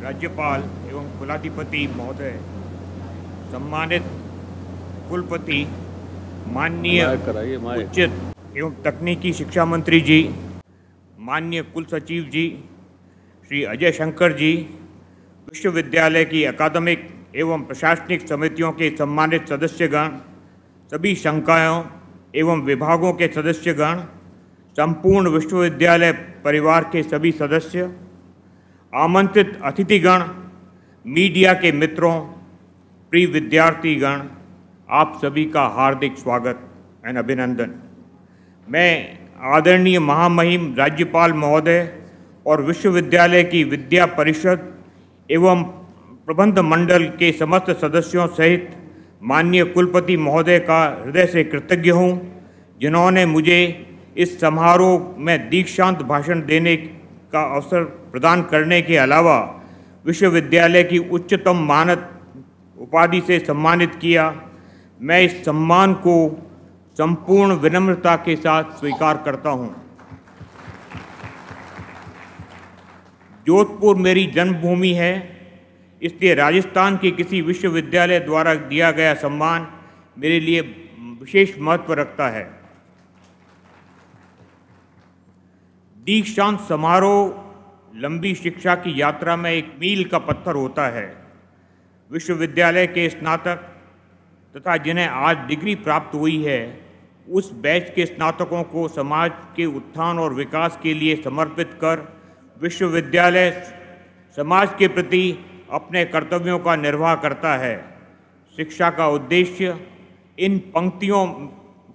राज्यपाल एवं कुलाधिपति महोदय, सम्मानित कुलपति, माननीय उच्च एवं तकनीकी शिक्षा मंत्री जी, माननीय कुल सचिव जी श्री अजय शंकर जी, विश्वविद्यालय की अकादमिक एवं प्रशासनिक समितियों के सम्मानित सदस्यगण, सभी संकायों एवं विभागों के सदस्यगण, संपूर्ण विश्वविद्यालय परिवार के सभी सदस्य, आमंत्रित अतिथिगण, मीडिया के मित्रों, प्रिय विद्यार्थीगण, आप सभी का हार्दिक स्वागत एवं अभिनंदन। मैं आदरणीय महामहिम राज्यपाल महोदय और विश्वविद्यालय की विद्या परिषद एवं प्रबंध मंडल के समस्त सदस्यों सहित माननीय कुलपति महोदय का हृदय से कृतज्ञ हूँ, जिन्होंने मुझे इस समारोह में दीक्षांत भाषण देने का अवसर प्रदान करने के अलावा विश्वविद्यालय की उच्चतम मानद उपाधि से सम्मानित किया। मैं इस सम्मान को संपूर्ण विनम्रता के साथ स्वीकार करता हूँ। जोधपुर मेरी जन्मभूमि है, इसलिए राजस्थान के किसी विश्वविद्यालय द्वारा दिया गया सम्मान मेरे लिए विशेष महत्व रखता है। दीक्षांत समारोह लंबी शिक्षा की यात्रा में एक मील का पत्थर होता है। विश्वविद्यालय के स्नातक तथा जिन्हें आज डिग्री प्राप्त हुई है, उस बैच के स्नातकों को समाज के उत्थान और विकास के लिए समर्पित कर विश्वविद्यालय समाज के प्रति अपने कर्तव्यों का निर्वाह करता है। शिक्षा का उद्देश्य इन पंक्तियों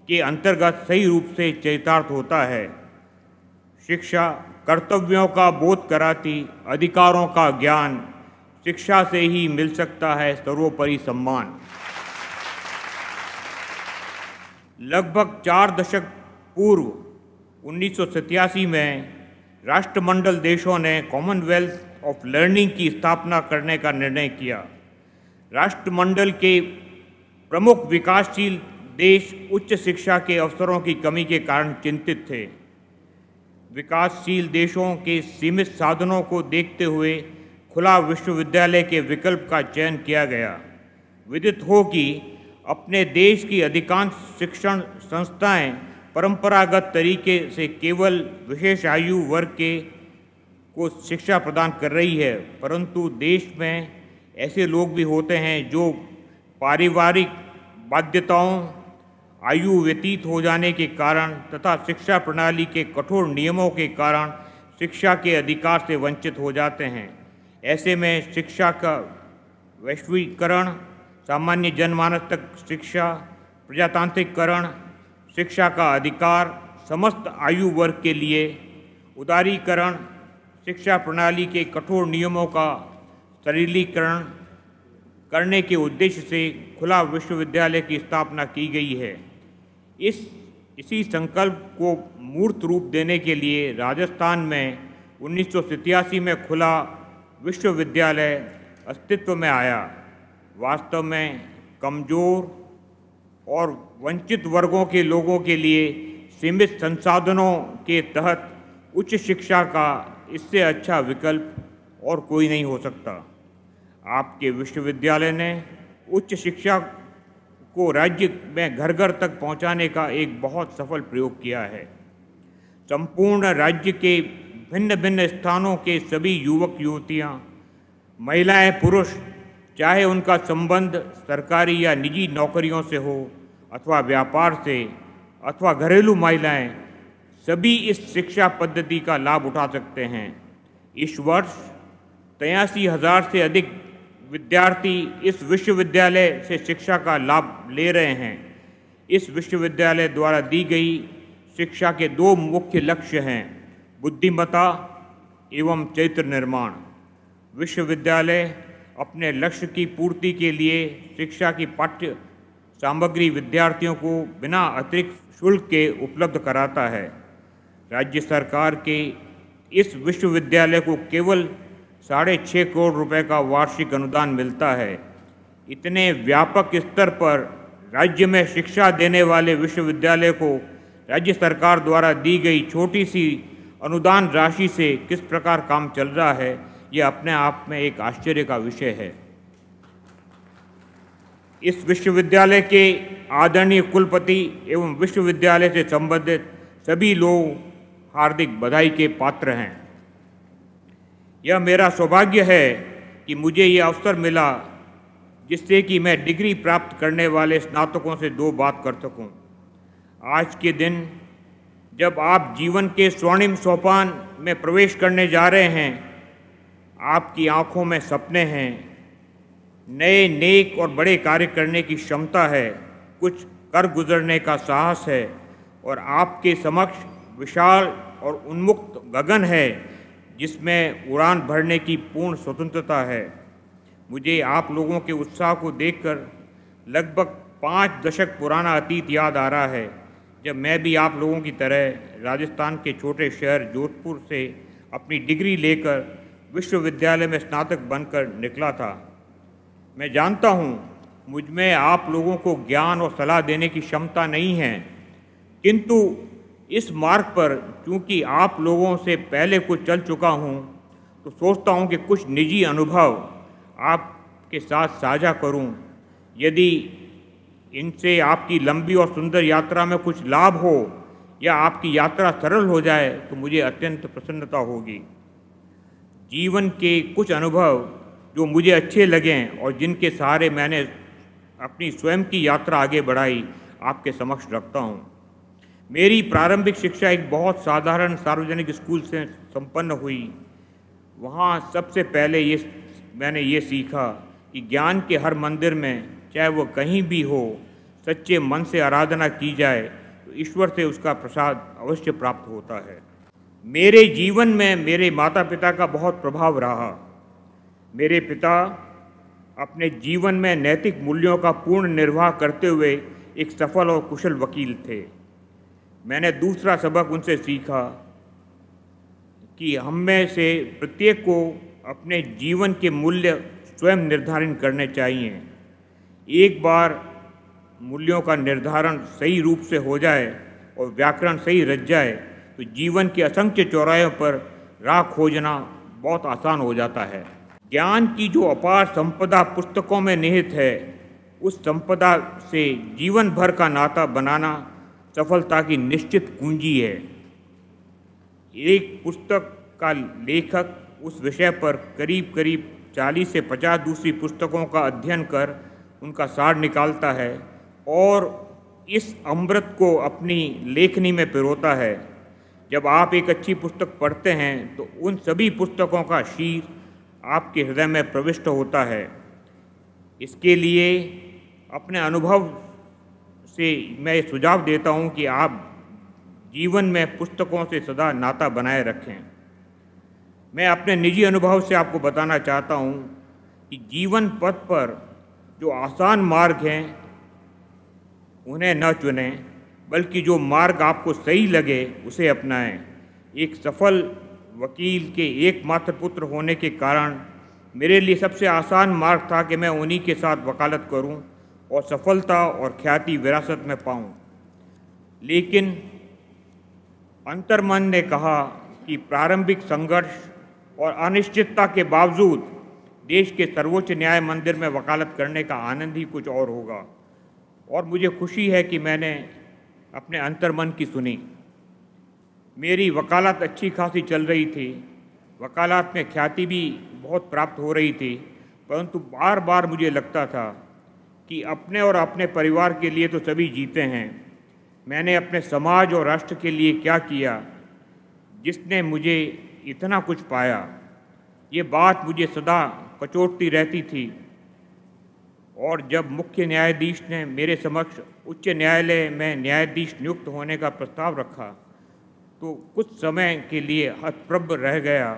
के अंतर्गत सही रूप से चरितार्थ होता है। शिक्षा कर्तव्यों का बोध कराती, अधिकारों का ज्ञान, शिक्षा से ही मिल सकता है सर्वोपरि सम्मान। लगभग 4 दशक पूर्व 1987 में राष्ट्रमंडल देशों ने कॉमनवेल्थ ऑफ लर्निंग की स्थापना करने का निर्णय किया। राष्ट्रमंडल के प्रमुख विकासशील देश उच्च शिक्षा के अवसरों की कमी के कारण चिंतित थे। विकासशील देशों के सीमित साधनों को देखते हुए खुला विश्वविद्यालय के विकल्प का चयन किया गया। विदित हो कि अपने देश की अधिकांश शिक्षण संस्थाएं परंपरागत तरीके से केवल विशेष आयु वर्ग को शिक्षा प्रदान कर रही है, परंतु देश में ऐसे लोग भी होते हैं जो पारिवारिक बाध्यताओं, आयु व्यतीत हो जाने के कारण तथा शिक्षा प्रणाली के कठोर नियमों के कारण शिक्षा के अधिकार से वंचित हो जाते हैं। ऐसे में शिक्षा का वैश्वीकरण, सामान्य जनमानस तक शिक्षा, प्रजातांत्रिकरण, शिक्षा का अधिकार समस्त आयु वर्ग के लिए, उदारीकरण, शिक्षा प्रणाली के कठोर नियमों का सरलीकरण करने के उद्देश्य से खुला विश्वविद्यालय की स्थापना की गई है। इसी संकल्प को मूर्त रूप देने के लिए राजस्थान में 1987 में खुला विश्वविद्यालय अस्तित्व में आया। वास्तव में कमज़ोर और वंचित वर्गों के लोगों के लिए सीमित संसाधनों के तहत उच्च शिक्षा का इससे अच्छा विकल्प और कोई नहीं हो सकता। आपके विश्वविद्यालय ने उच्च शिक्षा को राज्य में घर घर तक पहुंचाने का एक बहुत सफल प्रयोग किया है। संपूर्ण राज्य के भिन्न भिन्न स्थानों के सभी युवक युवतियां, महिलाएं पुरुष, चाहे उनका संबंध सरकारी या निजी नौकरियों से हो अथवा व्यापार से अथवा घरेलू महिलाएं, सभी इस शिक्षा पद्धति का लाभ उठा सकते हैं। इस वर्ष 83,000 से अधिक विद्यार्थी इस विश्वविद्यालय से शिक्षा का लाभ ले रहे हैं। इस विश्वविद्यालय द्वारा दी गई शिक्षा के 2 मुख्य लक्ष्य हैं, बुद्धिमत्ता एवं चरित्र निर्माण। विश्वविद्यालय अपने लक्ष्य की पूर्ति के लिए शिक्षा की पाठ्य सामग्री विद्यार्थियों को बिना अतिरिक्त शुल्क के उपलब्ध कराता है। राज्य सरकार के इस विश्वविद्यालय को केवल 6.5 करोड़ रुपए का वार्षिक अनुदान मिलता है। इतने व्यापक स्तर पर राज्य में शिक्षा देने वाले विश्वविद्यालय को राज्य सरकार द्वारा दी गई छोटी सी अनुदान राशि से किस प्रकार काम चल रहा है, यह अपने आप में एक आश्चर्य का विषय है। इस विश्वविद्यालय के आदरणीय कुलपति एवं विश्वविद्यालय से संबंधित सभी लोग हार्दिक बधाई के पात्र हैं। यह मेरा सौभाग्य है कि मुझे ये अवसर मिला जिससे कि मैं डिग्री प्राप्त करने वाले स्नातकों से 2 बात कर सकूं। आज के दिन जब आप जीवन के स्वर्णिम सोपान में प्रवेश करने जा रहे हैं, आपकी आंखों में सपने हैं, नए नेक और बड़े कार्य करने की क्षमता है, कुछ कर गुजरने का साहस है और आपके समक्ष विशाल और उन्मुक्त गगन है जिसमें उड़ान भरने की पूर्ण स्वतंत्रता है। मुझे आप लोगों के उत्साह को देखकर लगभग 5 दशक पुराना अतीत याद आ रहा है, जब मैं भी आप लोगों की तरह राजस्थान के छोटे शहर जोधपुर से अपनी डिग्री लेकर विश्वविद्यालय में स्नातक बनकर निकला था। मैं जानता हूँ मुझ में आप लोगों को ज्ञान और सलाह देने की क्षमता नहीं है, किंतु इस मार्ग पर चूंकि आप लोगों से पहले कुछ चल चुका हूँ, तो सोचता हूँ कि कुछ निजी अनुभव आपके साथ साझा करूँ। यदि इनसे आपकी लंबी और सुंदर यात्रा में कुछ लाभ हो या आपकी यात्रा सरल हो जाए तो मुझे अत्यंत प्रसन्नता होगी। जीवन के कुछ अनुभव जो मुझे अच्छे लगें और जिनके सहारे मैंने अपनी स्वयं की यात्रा आगे बढ़ाई, आपके समक्ष रखता हूँ। मेरी प्रारंभिक शिक्षा एक बहुत साधारण सार्वजनिक स्कूल से संपन्न हुई। वहाँ सबसे पहले मैंने ये सीखा कि ज्ञान के हर मंदिर में, चाहे वो कहीं भी हो, सच्चे मन से आराधना की जाए तो ईश्वर से उसका प्रसाद अवश्य प्राप्त होता है। मेरे जीवन में मेरे माता पिता का बहुत प्रभाव रहा। मेरे पिता अपने जीवन में नैतिक मूल्यों का पूर्ण निर्वाह करते हुए एक सफल और कुशल वकील थे। मैंने दूसरा सबक उनसे सीखा कि हम में से प्रत्येक को अपने जीवन के मूल्य स्वयं निर्धारित करने चाहिए। एक बार मूल्यों का निर्धारण सही रूप से हो जाए और व्याकरण सही रच जाए तो जीवन के असंख्य चौराहों पर राह खोजना बहुत आसान हो जाता है। ज्ञान की जो अपार संपदा पुस्तकों में निहित है, उस संपदा से जीवन भर का नाता बनाना सफलता की निश्चित कुंजी है। एक पुस्तक का लेखक उस विषय पर करीब करीब 40 से 50 दूसरी पुस्तकों का अध्ययन कर उनका सार निकालता है और इस अमृत को अपनी लेखनी में पिरोता है। जब आप एक अच्छी पुस्तक पढ़ते हैं तो उन सभी पुस्तकों का शीर आपके हृदय में प्रविष्ट होता है। इसके लिए अपने अनुभव से मैं सुझाव देता हूं कि आप जीवन में पुस्तकों से सदा नाता बनाए रखें। मैं अपने निजी अनुभव से आपको बताना चाहता हूं कि जीवन पथ पर जो आसान मार्ग हैं उन्हें न चुनें, बल्कि जो मार्ग आपको सही लगे उसे अपनाएं। एक सफल वकील के एकमात्र पुत्र होने के कारण मेरे लिए सबसे आसान मार्ग था कि मैं उन्हीं के साथ वकालत करूं और सफलता और ख्याति विरासत में पाऊं। लेकिन अंतर्मन ने कहा कि प्रारंभिक संघर्ष और अनिश्चितता के बावजूद देश के सर्वोच्च न्याय मंदिर में वकालत करने का आनंद ही कुछ और होगा। और मुझे खुशी है कि मैंने अपने अंतर्मन की सुनी। मेरी वकालत अच्छी खासी चल रही थी, वकालत में ख्याति भी बहुत प्राप्त हो रही थी, परंतु बार बार मुझे लगता था कि अपने और अपने परिवार के लिए तो सभी जीते हैं, मैंने अपने समाज और राष्ट्र के लिए क्या किया जिसने मुझे इतना कुछ पाया। ये बात मुझे सदा कचोटती रहती थी और जब मुख्य न्यायाधीश ने मेरे समक्ष उच्च न्यायालय में न्यायाधीश नियुक्त होने का प्रस्ताव रखा तो कुछ समय के लिए हतप्रभ रह गया,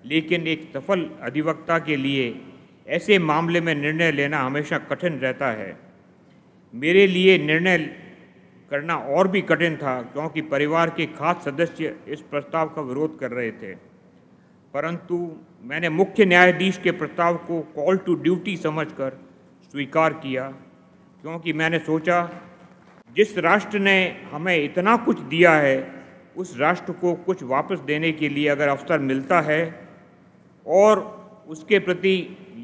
लेकिन एक सफल अधिवक्ता के लिए ऐसे मामले में निर्णय लेना हमेशा कठिन रहता है। मेरे लिए निर्णय करना और भी कठिन था क्योंकि परिवार के खास सदस्य इस प्रस्ताव का विरोध कर रहे थे, परंतु मैंने मुख्य न्यायाधीश के प्रस्ताव को कॉल टू ड्यूटी समझकर स्वीकार किया, क्योंकि मैंने सोचा जिस राष्ट्र ने हमें इतना कुछ दिया है उस राष्ट्र को कुछ वापस देने के लिए अगर अवसर मिलता है और उसके प्रति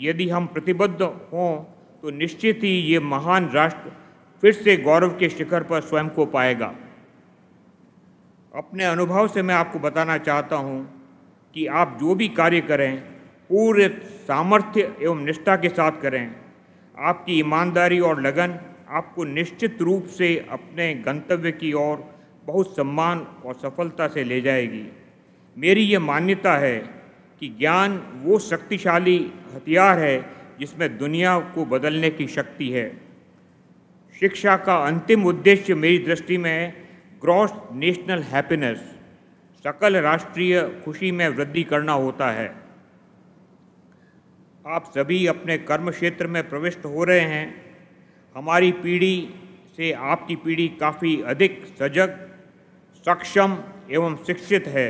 यदि हम प्रतिबद्ध हों तो निश्चित ही ये महान राष्ट्र फिर से गौरव के शिखर पर स्वयं को पाएगा। अपने अनुभव से मैं आपको बताना चाहता हूँ कि आप जो भी कार्य करें पूरे सामर्थ्य एवं निष्ठा के साथ करें। आपकी ईमानदारी और लगन आपको निश्चित रूप से अपने गंतव्य की ओर बहुत सम्मान और सफलता से ले जाएगी। मेरी ये मान्यता है कि ज्ञान वो शक्तिशाली हथियार है जिसमें दुनिया को बदलने की शक्ति है। शिक्षा का अंतिम उद्देश्य मेरी दृष्टि में ग्रॉस नेशनल हैप्पीनेस, सकल राष्ट्रीय खुशी में वृद्धि करना होता है। आप सभी अपने कर्म क्षेत्र में प्रविष्ट हो रहे हैं। हमारी पीढ़ी से आपकी पीढ़ी काफ़ी अधिक सजग, सक्षम एवं शिक्षित है।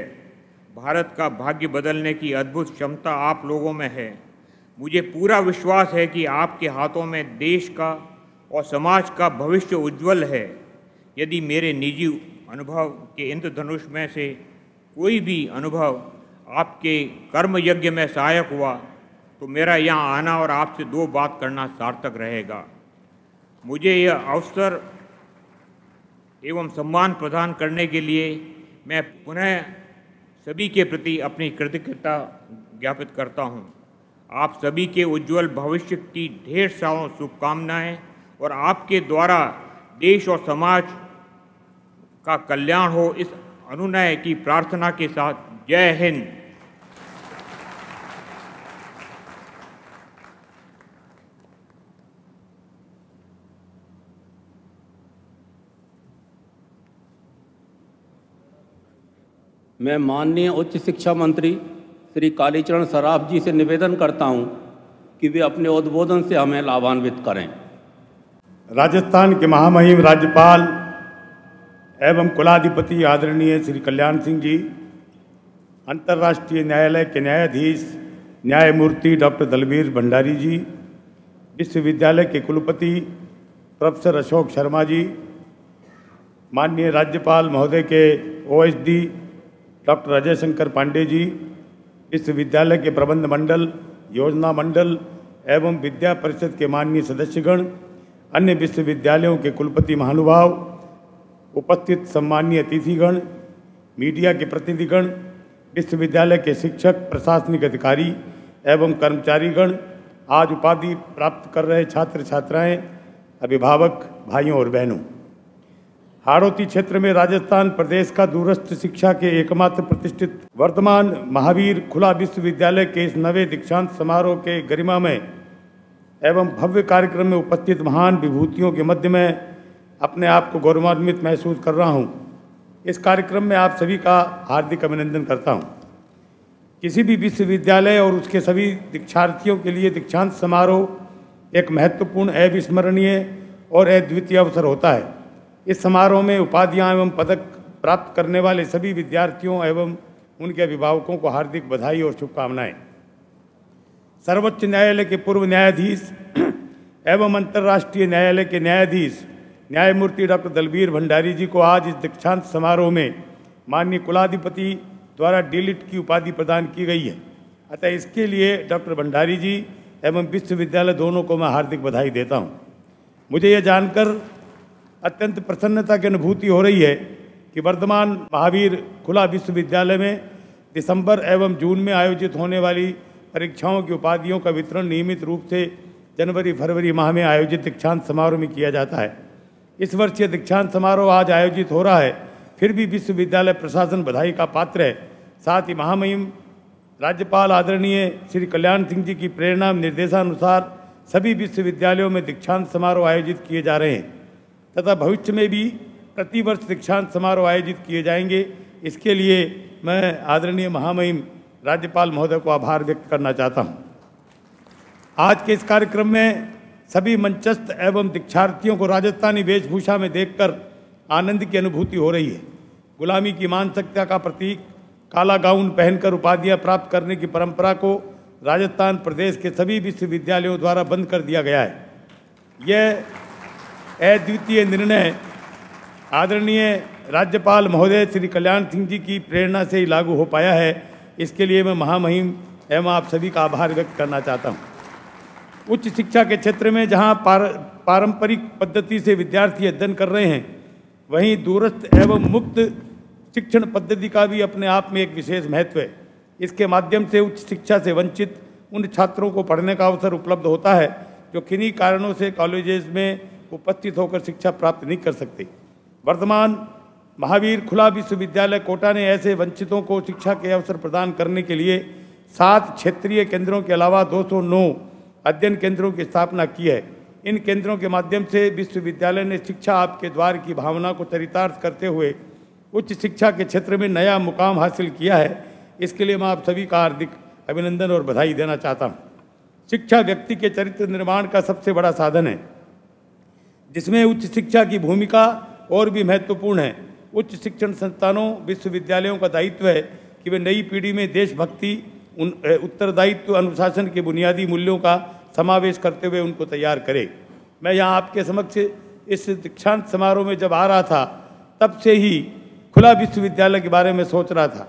भारत का भाग्य बदलने की अद्भुत क्षमता आप लोगों में है। मुझे पूरा विश्वास है कि आपके हाथों में देश का और समाज का भविष्य उज्जवल है। यदि मेरे निजी अनुभव के इंद्रधनुष में से कोई भी अनुभव आपके कर्म यज्ञ में सहायक हुआ तो मेरा यहाँ आना और आपसे दो बात करना सार्थक रहेगा। मुझे यह अवसर एवं सम्मान प्रदान करने के लिए मैं पुनः सभी के प्रति अपनी कृतज्ञता ज्ञापित करता हूँ। आप सभी के उज्जवल भविष्य की ढेर सारी शुभकामनाएं और आपके द्वारा देश और समाज का कल्याण हो, इस अनुनय की प्रार्थना के साथ जय हिंद। मैं माननीय उच्च शिक्षा मंत्री श्री कालीचरण सराफ जी से निवेदन करता हूं कि वे अपने उद्बोधन से हमें लाभान्वित करें। राजस्थान के महामहिम राज्यपाल एवं कुलाधिपति आदरणीय श्री कल्याण सिंह जी, अंतर्राष्ट्रीय न्यायालय के न्यायाधीश न्यायमूर्ति डॉक्टर दलबीर भंडारी जी, विश्वविद्यालय के कुलपति प्रोफेसर अशोक शर्मा जी, माननीय राज्यपाल महोदय के OSD डॉक्टर अजय शंकर पांडे जी, विश्वविद्यालय के प्रबंध मंडल, योजना मंडल एवं विद्या परिषद के माननीय सदस्यगण, अन्य विश्वविद्यालयों के कुलपति महानुभाव, उपस्थित सम्मानीय अतिथिगण, मीडिया के प्रतिनिधिगण, विश्वविद्यालय के शिक्षक, प्रशासनिक अधिकारी एवं कर्मचारीगण, आज उपाधि प्राप्त कर रहे छात्र छात्राएं, अभिभावक, भाइयों और बहनों, हाड़ौती क्षेत्र में राजस्थान प्रदेश का दूरस्थ शिक्षा के एकमात्र प्रतिष्ठित वर्तमान महावीर खुला विश्वविद्यालय के इस नवे दीक्षांत समारोह के गरिमामय एवं भव्य कार्यक्रम में उपस्थित महान विभूतियों के मध्य में अपने आप को गौरवान्वित महसूस कर रहा हूं। इस कार्यक्रम में आप सभी का हार्दिक अभिनंदन करता हूं। किसी भी विश्वविद्यालय और उसके सभी दीक्षार्थियों के लिए दीक्षांत समारोह एक महत्वपूर्ण, अविस्मरणीय और अद्वितीय अवसर होता है। इस समारोह में उपाधियां एवं पदक प्राप्त करने वाले सभी विद्यार्थियों एवं उनके अभिभावकों को हार्दिक बधाई और शुभकामनाएं। सर्वोच्च न्यायालय के पूर्व न्यायाधीश एवं अंतर्राष्ट्रीय न्यायालय के न्यायाधीश न्यायमूर्ति डॉक्टर दलबीर भंडारी जी को आज इस दीक्षांत समारोह में माननीय कुलाधिपति द्वारा डीलिट की उपाधि प्रदान की गई है। अतः इसके लिए डॉक्टर भंडारी जी एवं विश्वविद्यालय दोनों को मैं हार्दिक बधाई देता हूँ। मुझे यह जानकर अत्यंत प्रसन्नता की अनुभूति हो रही है कि वर्धमान महावीर खुला विश्वविद्यालय में दिसंबर एवं जून में आयोजित होने वाली परीक्षाओं की उपाधियों का वितरण नियमित रूप से जनवरी फरवरी माह में आयोजित दीक्षांत समारोह में किया जाता है। इस वर्ष ये दीक्षांत समारोह आज आयोजित हो रहा है, फिर भी विश्वविद्यालय प्रशासन बधाई का पात्र है। साथ ही महामहिम राज्यपाल आदरणीय श्री कल्याण सिंह जी की प्रेरणा निर्देशानुसार सभी विश्वविद्यालयों में दीक्षांत समारोह आयोजित किए जा रहे हैं तथा भविष्य में भी प्रतिवर्ष दीक्षांत समारोह आयोजित किए जाएंगे। इसके लिए मैं आदरणीय महामहिम राज्यपाल महोदय को आभार व्यक्त करना चाहता हूँ। आज के इस कार्यक्रम में सभी मंचस्थ एवं दीक्षार्थियों को राजस्थानी वेशभूषा में देखकर आनंद की अनुभूति हो रही है। गुलामी की मानसिकता का प्रतीक काला गाउन पहनकर उपाधियां प्राप्त करने की परंपरा को राजस्थान प्रदेश के सभी विश्वविद्यालयों द्वारा बंद कर दिया गया है। यह अद्वितीय निर्णय आदरणीय राज्यपाल महोदय श्री कल्याण सिंह जी की प्रेरणा से ही लागू हो पाया है। इसके लिए मैं महामहिम एवं आप सभी का आभार व्यक्त करना चाहता हूँ। उच्च शिक्षा के क्षेत्र में जहाँ पारंपरिक पद्धति से विद्यार्थी अध्ययन कर रहे हैं, वहीं दूरस्थ एवं मुक्त शिक्षण पद्धति का भी अपने आप में एक विशेष महत्व है। इसके माध्यम से उच्च शिक्षा से वंचित उन छात्रों को पढ़ने का अवसर उपलब्ध होता है जो किन्हीं कारणों से कॉलेजेस में उपस्थित होकर शिक्षा प्राप्त नहीं कर सकते। वर्धमान महावीर खुला विश्वविद्यालय कोटा ने ऐसे वंचितों को शिक्षा के अवसर प्रदान करने के लिए 7 क्षेत्रीय केंद्रों के अलावा 209 अध्ययन केंद्रों की स्थापना की है। इन केंद्रों के माध्यम से विश्वविद्यालय ने शिक्षा आपके द्वार की भावना को चरितार्थ करते हुए उच्च शिक्षा के क्षेत्र में नया मुकाम हासिल किया है। इसके लिए मैं आप सभी का हार्दिक अभिनंदन और बधाई देना चाहता हूँ। शिक्षा व्यक्ति के चरित्र निर्माण का सबसे बड़ा साधन है, जिसमें उच्च शिक्षा की भूमिका और भी महत्वपूर्ण है। उच्च शिक्षण संस्थानों विश्वविद्यालयों का दायित्व है कि वे नई पीढ़ी में देशभक्ति, उत्तरदायित्व, अनुशासन के बुनियादी मूल्यों का समावेश करते हुए उनको तैयार करें। मैं यहाँ आपके समक्ष इस दीक्षांत समारोह में जब आ रहा था, तब से ही खुला विश्वविद्यालय के बारे में सोच रहा था।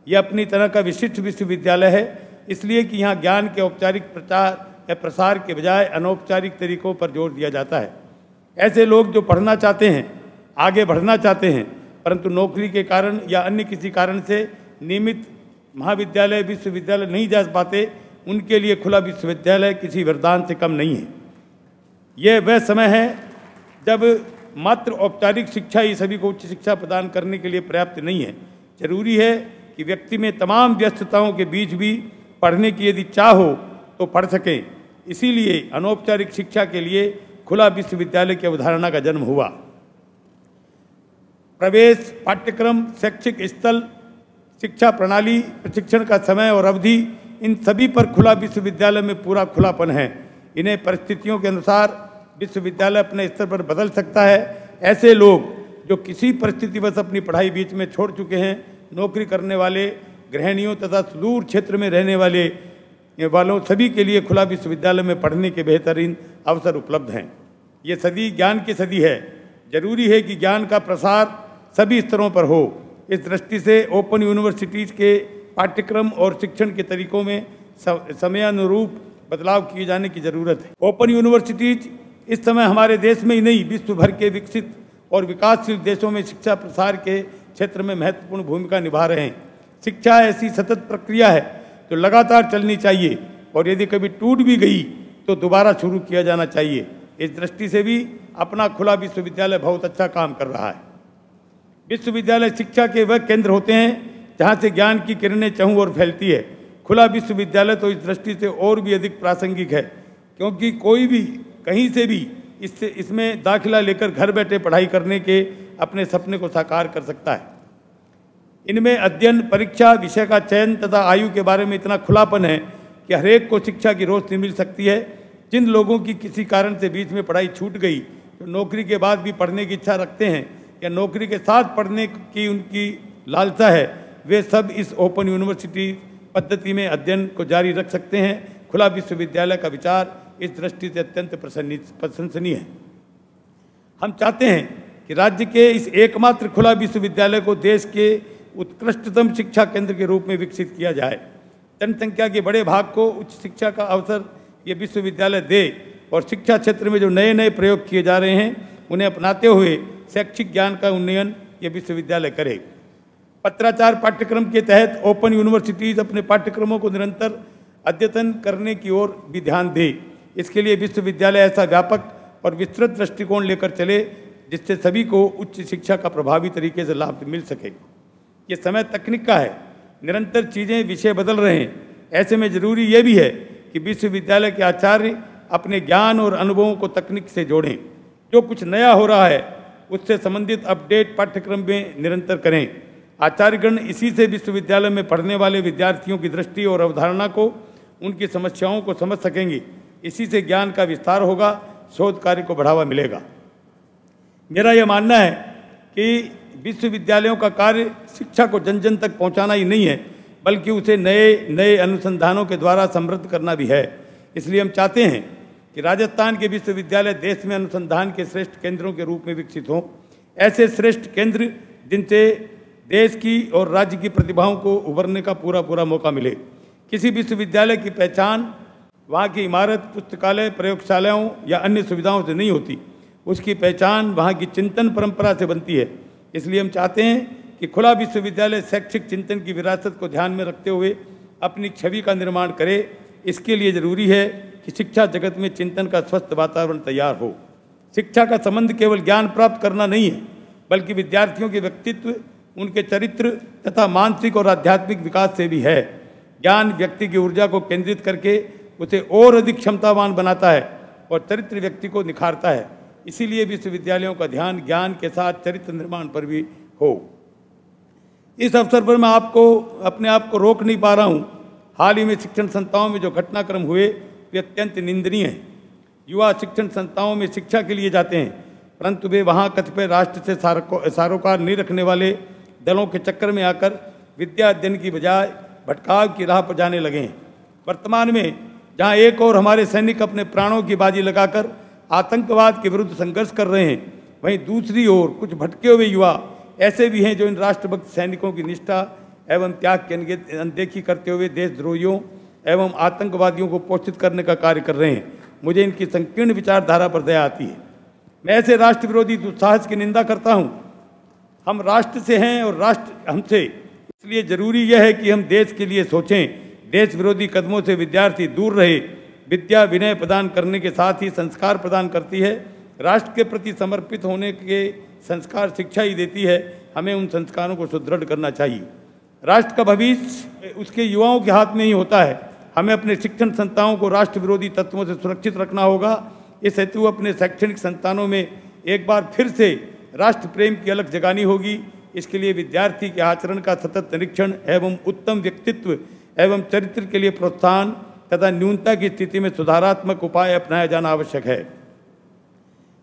यह अपनी तरह का विशिष्ट विश्वविद्यालय है, इसलिए कि यहाँ ज्ञान के औपचारिक प्रचार या प्रसार के बजाय अनौपचारिक तरीकों पर जोर दिया जाता है। ऐसे लोग जो पढ़ना चाहते हैं, आगे बढ़ना चाहते हैं, परंतु नौकरी के कारण या अन्य किसी कारण से नियमित महाविद्यालय विश्वविद्यालय नहीं जा पाते, उनके लिए खुला विश्वविद्यालय किसी वरदान से कम नहीं है। यह वह समय है जब मात्र औपचारिक शिक्षा ही सभी को उच्च शिक्षा प्रदान करने के लिए पर्याप्त नहीं है। जरूरी है कि व्यक्ति में तमाम व्यस्तताओं के बीच भी पढ़ने की यदि चाह हो तो पढ़ सकें। इसीलिए अनौपचारिक शिक्षा के लिए खुला विश्वविद्यालय की अवधारणा का जन्म हुआ। प्रवेश, पाठ्यक्रम, शैक्षिक स्थल, शिक्षा प्रणाली, प्रशिक्षण का समय और अवधि, इन सभी पर खुला विश्वविद्यालय में पूरा खुलापन है। इन्हें परिस्थितियों के अनुसार विश्वविद्यालय अपने स्तर पर बदल सकता है। ऐसे लोग जो किसी परिस्थितिवश अपनी पढ़ाई बीच में छोड़ चुके हैं, नौकरी करने वाले, गृहिणियों तथा सुदूर क्षेत्र में रहने वालों सभी के लिए खुला विश्वविद्यालय में पढ़ने के बेहतरीन अवसर उपलब्ध हैं। ये सदी ज्ञान की सदी है। जरूरी है कि ज्ञान का प्रसार सभी स्तरों पर हो। इस दृष्टि से ओपन यूनिवर्सिटीज़ के पाठ्यक्रम और शिक्षण के तरीकों में समयानुरूप बदलाव किए जाने की जरूरत है। ओपन यूनिवर्सिटीज इस समय हमारे देश में ही नहीं, विश्व भर के विकसित और विकासशील देशों में शिक्षा प्रसार के क्षेत्र में महत्वपूर्ण भूमिका निभा रहे हैं। शिक्षा ऐसी सतत प्रक्रिया है जो लगातार चलनी चाहिए और यदि कभी टूट भी गई तो दोबारा शुरू किया जाना चाहिए। इस दृष्टि से भी अपना खुला विश्वविद्यालय बहुत अच्छा काम कर रहा है। विश्वविद्यालय शिक्षा के वह केंद्र होते हैं जहाँ से ज्ञान की किरणें चहुं ओर फैलती है। खुला विश्वविद्यालय तो इस दृष्टि से और भी अधिक प्रासंगिक है, क्योंकि कोई भी कहीं से भी इसमें दाखिला लेकर घर बैठे पढ़ाई करने के अपने सपने को साकार कर सकता है। इनमें अध्ययन, परीक्षा, विषय का चयन तथा आयु के बारे में इतना खुलापन है कि हरेक को शिक्षा की रोशनी मिल सकती है। जिन लोगों की किसी कारण से बीच में पढ़ाई छूट गई, जो नौकरी के बाद भी पढ़ने की इच्छा रखते हैं या नौकरी के साथ पढ़ने की उनकी लालसा है, वे सब इस ओपन यूनिवर्सिटी पद्धति में अध्ययन को जारी रख सकते हैं। खुला विश्वविद्यालय का विचार इस दृष्टि से अत्यंत प्रशंसनीय है। हम चाहते हैं कि राज्य के इस एकमात्र खुला विश्वविद्यालय को देश के उत्कृष्टतम शिक्षा केंद्र के रूप में विकसित किया जाए। जनसंख्या के बड़े भाग को उच्च शिक्षा का अवसर ये विश्वविद्यालय दे और शिक्षा क्षेत्र में जो नए नए प्रयोग किए जा रहे हैं उन्हें अपनाते हुए शैक्षिक ज्ञान का उन्नयन ये विश्वविद्यालय करे। पत्राचार पाठ्यक्रम के तहत ओपन यूनिवर्सिटीज़ अपने पाठ्यक्रमों को निरंतर अद्यतन करने की ओर भी ध्यान दे। इसके लिए विश्वविद्यालय ऐसा व्यापक और विस्तृत दृष्टिकोण लेकर चले जिससे सभी को उच्च शिक्षा का प्रभावी तरीके से लाभ मिल सके। ये समय तकनीक का है, निरंतर चीज़ें विषय बदल रहे हैं। ऐसे में ज़रूरी ये भी है कि विश्वविद्यालय के आचार्य अपने ज्ञान और अनुभवों को तकनीक से जोड़ें। जो कुछ नया हो रहा है उससे संबंधित अपडेट पाठ्यक्रम में निरंतर करें। आचार्यगण इसी से विश्वविद्यालय में पढ़ने वाले विद्यार्थियों की दृष्टि और अवधारणा को, उनकी समस्याओं को समझ सकेंगे। इसी से ज्ञान का विस्तार होगा, शोध कार्य को बढ़ावा मिलेगा। मेरा यह मानना है कि विश्वविद्यालयों का कार्य शिक्षा को जन जन तक पहुंचाना ही नहीं है, बल्कि उसे नए नए अनुसंधानों के द्वारा समृद्ध करना भी है। इसलिए हम चाहते हैं कि राजस्थान के विश्वविद्यालय देश में अनुसंधान के श्रेष्ठ केंद्रों के रूप में विकसित हों। ऐसे श्रेष्ठ केंद्र जिनसे देश की और राज्य की प्रतिभाओं को उभरने का पूरा मौका मिले। किसी विश्वविद्यालय की पहचान वहाँ की इमारत, पुस्तकालय, प्रयोगशालाओं या अन्य सुविधाओं से नहीं होती, उसकी पहचान वहाँ की चिंतन परंपरा से बनती है। इसलिए हम चाहते हैं कि खुला विश्वविद्यालय शैक्षिक चिंतन की विरासत को ध्यान में रखते हुए अपनी छवि का निर्माण करे। इसके लिए जरूरी है कि शिक्षा जगत में चिंतन का स्वस्थ वातावरण तैयार हो। शिक्षा का संबंध केवल ज्ञान प्राप्त करना नहीं है, बल्कि विद्यार्थियों के व्यक्तित्व, उनके चरित्र तथा मानसिक और आध्यात्मिक विकास से भी है। ज्ञान व्यक्ति की ऊर्जा को केंद्रित करके उसे और अधिक क्षमतावान बनाता है और चरित्र व्यक्ति को निखारता है। इसीलिए विश्वविद्यालयों का ध्यान ज्ञान के साथ चरित्र निर्माण पर भी हो। इस अवसर पर मैं अपने आप को रोक नहीं पा रहा हूँ। हाल ही में शिक्षण संस्थाओं में जो घटनाक्रम हुए वे अत्यंत निंदनीय हैं। युवा शिक्षण संस्थाओं में शिक्षा के लिए जाते हैं, परंतु वे वहाँ कतिपय राष्ट्र से सारोकार नहीं रखने वाले दलों के चक्कर में आकर विद्या अध्ययन की बजाय भटकाव की राह पर जाने लगे हैं। वर्तमान में जहाँ एक और हमारे सैनिक अपने प्राणों की बाजी लगाकर आतंकवाद के विरुद्ध संघर्ष कर रहे हैं, वहीं दूसरी ओर कुछ भटके हुए युवा ऐसे भी हैं जो इन राष्ट्रभक्त सैनिकों की निष्ठा एवं त्याग की अनदेखी करते हुए देशद्रोहियों एवं आतंकवादियों को पोषित करने का कार्य कर रहे हैं। मुझे इनकी संकीर्ण विचारधारा पर दया आती है। मैं ऐसे राष्ट्र विरोधी दुस्साहस की निंदा करता हूँ। हम राष्ट्र से हैं और राष्ट्र हमसे, इसलिए जरूरी यह है कि हम देश के लिए सोचें। देश विरोधी कदमों से विद्यार्थी दूर रहे। विद्या विनय प्रदान करने के साथ ही संस्कार प्रदान करती है। राष्ट्र के प्रति समर्पित होने के संस्कार शिक्षा ही देती है। हमें उन संस्कारों को सुदृढ़ करना चाहिए। राष्ट्र का भविष्य उसके युवाओं के हाथ में ही होता है। हमें अपने शिक्षण संस्थाओं को राष्ट्र विरोधी तत्वों से सुरक्षित रखना होगा। इस हेतु अपने शैक्षणिक संस्थानों में एक बार फिर से राष्ट्र प्रेम की अलख जगानी होगी। इसके लिए विद्यार्थी के आचरण का सतत निरीक्षण एवं उत्तम व्यक्तित्व एवं चरित्र के लिए प्रोत्साहन तथा न्यूनता की स्थिति में सुधारात्मक उपाय अपनाया जाना आवश्यक है।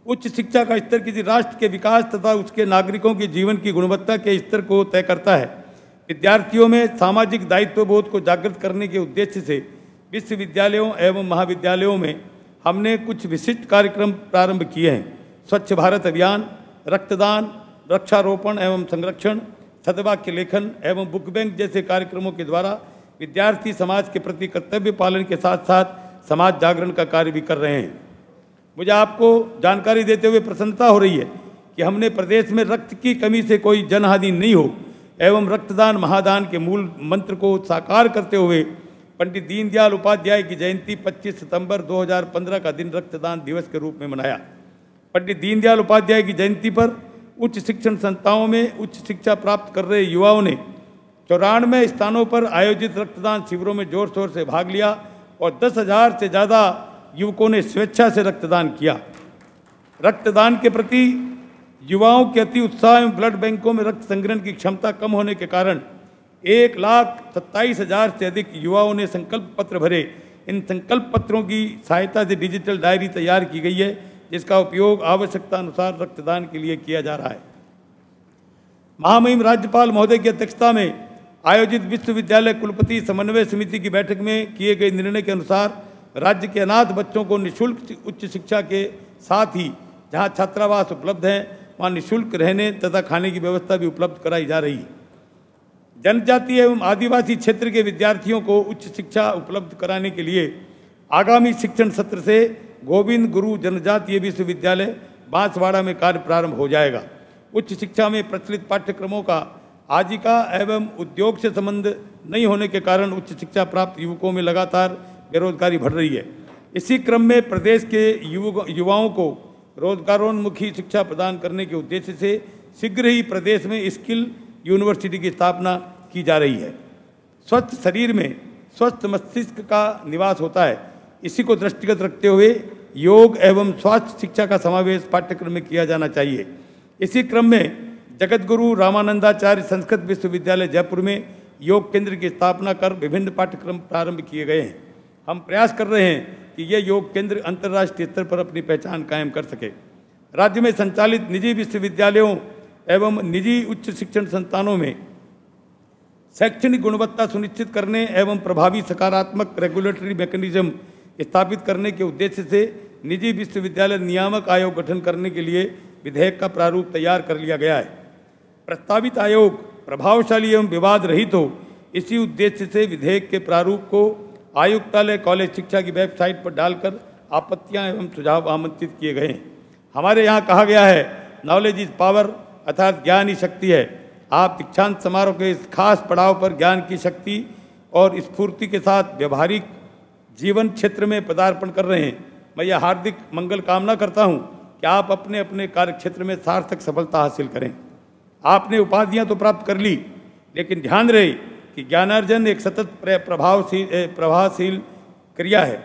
उच्च शिक्षा का स्तर किसी राष्ट्र के विकास तथा उसके नागरिकों के जीवन की गुणवत्ता के स्तर को तय करता है। विद्यार्थियों में सामाजिक दायित्व बोध को जागृत करने के उद्देश्य से विश्वविद्यालयों एवं महाविद्यालयों में हमने कुछ विशिष्ट कार्यक्रम प्रारंभ किए हैं। स्वच्छ भारत अभियान, रक्तदान, वृक्षारोपण एवं संरक्षण, सद्वाक्य लेखन एवं बुक बैंक जैसे कार्यक्रमों के द्वारा विद्यार्थी समाज के प्रति कर्तव्य पालन के साथ साथ समाज जागरण का कार्य भी कर रहे हैं। मुझे आपको जानकारी देते हुए प्रसन्नता हो रही है कि हमने प्रदेश में रक्त की कमी से कोई जनहानि नहीं हो एवं रक्तदान महादान के मूल मंत्र को साकार करते हुए पंडित दीनदयाल उपाध्याय की जयंती 25 सितंबर 2015 का दिन रक्तदान दिवस के रूप में मनाया। पंडित दीनदयाल उपाध्याय की जयंती पर उच्च शिक्षण संस्थाओं में उच्च शिक्षा प्राप्त कर रहे युवाओं ने 94 स्थानों पर आयोजित रक्तदान शिविरों में जोर शोर से भाग लिया और 10,000 से ज़्यादा युवकों ने स्वेच्छा से रक्तदान किया। रक्तदान के प्रति युवाओं के अति उत्साह एवं ब्लड बैंकों में रक्त संग्रहण की क्षमता कम होने के कारण 1,27,000 से अधिक युवाओं ने संकल्प पत्र भरे। इन संकल्प पत्रों की सहायता से डिजिटल डायरी तैयार की गई है, जिसका उपयोग आवश्यकता अनुसार रक्तदान के लिए किया जा रहा है। महामहिम राज्यपाल महोदय की अध्यक्षता में आयोजित विश्वविद्यालय कुलपति समन्वय समिति की बैठक में किए गए निर्णय के अनुसार राज्य के अनाथ बच्चों को निःशुल्क उच्च शिक्षा के साथ ही जहां छात्रावास उपलब्ध हैं वहां निःशुल्क रहने तथा खाने की व्यवस्था भी उपलब्ध कराई जा रही है। जनजातीय एवं आदिवासी क्षेत्र के विद्यार्थियों को उच्च शिक्षा उपलब्ध कराने के लिए आगामी शिक्षण सत्र से गोविंद गुरु जनजातीय विश्वविद्यालय बांसवाड़ा में कार्य प्रारंभ हो जाएगा। उच्च शिक्षा में प्रचलित पाठ्यक्रमों का आजीविका एवं उद्योग से संबंध नहीं होने के कारण उच्च शिक्षा प्राप्त युवकों में लगातार बेरोजगारी बढ़ रही है। इसी क्रम में प्रदेश के युवाओं को रोजगारोन्मुखी शिक्षा प्रदान करने के उद्देश्य से शीघ्र ही प्रदेश में स्किल यूनिवर्सिटी की स्थापना की जा रही है। स्वस्थ शरीर में स्वस्थ मस्तिष्क का निवास होता है। इसी को दृष्टिगत रखते हुए योग एवं स्वास्थ्य शिक्षा का समावेश पाठ्यक्रम में किया जाना चाहिए। इसी क्रम में जगतगुरु रामानंदाचार्य संस्कृत विश्वविद्यालय जयपुर में योग केंद्र की स्थापना कर विभिन्न पाठ्यक्रम प्रारंभ किए गए हैं। हम प्रयास कर रहे हैं कि ये योग केंद्र अंतर्राष्ट्रीय स्तर पर अपनी पहचान कायम कर सके। राज्य में संचालित निजी विश्वविद्यालयों एवं निजी उच्च शिक्षण संस्थानों में शैक्षणिक गुणवत्ता सुनिश्चित करने एवं प्रभावी सकारात्मक रेगुलेटरी मैकेनिज्म स्थापित करने के उद्देश्य से निजी विश्वविद्यालय नियामक आयोग गठन करने के लिए विधेयक का प्रारूप तैयार कर लिया गया है। प्रस्तावित आयोग प्रभावशाली एवं विवाद रहित हो, इसी उद्देश्य से विधेयक के प्रारूप को आयुक्तालय कॉलेज शिक्षा की वेबसाइट पर डालकर आपत्तियां एवं सुझाव आमंत्रित किए गए हैं। हमारे यहाँ कहा गया है, नॉलेज इज पावर, अर्थात ज्ञान ही शक्ति है। आप दीक्षांत समारोह के इस खास पड़ाव पर ज्ञान की शक्ति और स्फूर्ति के साथ व्यवहारिक जीवन क्षेत्र में पदार्पण कर रहे हैं। मैं यह हार्दिक मंगल कामना करता हूं कि आप अपने अपने कार्य क्षेत्र में सार्थक सफलता हासिल करें। आपने उपाधियां तो प्राप्त कर ली, लेकिन ध्यान रहे कि ज्ञानार्जन एक सतत प्रभावशील क्रिया है।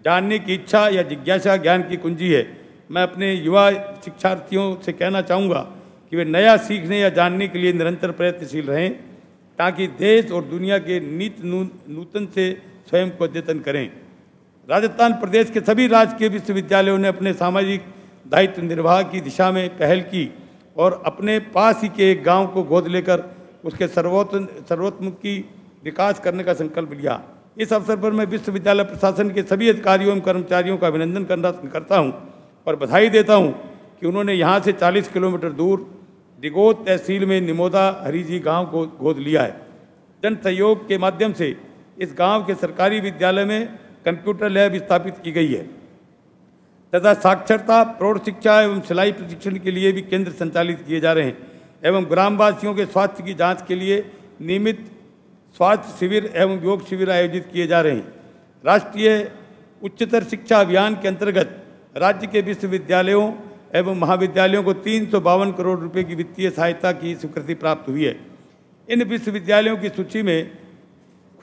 जानने की इच्छा या जिज्ञासा ज्ञान की कुंजी है। मैं अपने युवा शिक्षार्थियों से कहना चाहूँगा कि वे नया सीखने या जानने के लिए निरंतर प्रयत्नशील रहें, ताकि देश और दुनिया के नूतन से स्वयं को अद्यतन करें। राजस्थान प्रदेश के सभी राजकीय विश्वविद्यालयों ने अपने सामाजिक दायित्व निर्वाह की दिशा में पहल की और अपने पास ही के एक गांव को गोद लेकर उसके सर्वोत्मुखी विकास करने का संकल्प लिया। इस अवसर पर मैं विश्वविद्यालय प्रशासन के सभी अधिकारियों एवं कर्मचारियों का अभिनंदन करता हूं और बधाई देता हूं कि उन्होंने यहां से 40 किलोमीटर दूर दिगोद तहसील में निमोदा हरीजी गांव को गोद लिया है। जन सहयोग के माध्यम से इस गांव के सरकारी विद्यालय में कंप्यूटर लैब स्थापित की गई है तथा साक्षरता, प्रौढ़ शिक्षा एवं सिलाई प्रशिक्षण के लिए भी केंद्र संचालित किए जा रहे हैं एवं ग्रामवासियों के स्वास्थ्य की जांच के लिए नियमित स्वास्थ्य शिविर एवं योग शिविर आयोजित किए जा रहे हैं। राष्ट्रीय उच्चतर शिक्षा अभियान के अंतर्गत राज्य के विश्वविद्यालयों एवं महाविद्यालयों को 352 करोड़ रुपए की वित्तीय सहायता की स्वीकृति प्राप्त हुई है। इन विश्वविद्यालयों की सूची में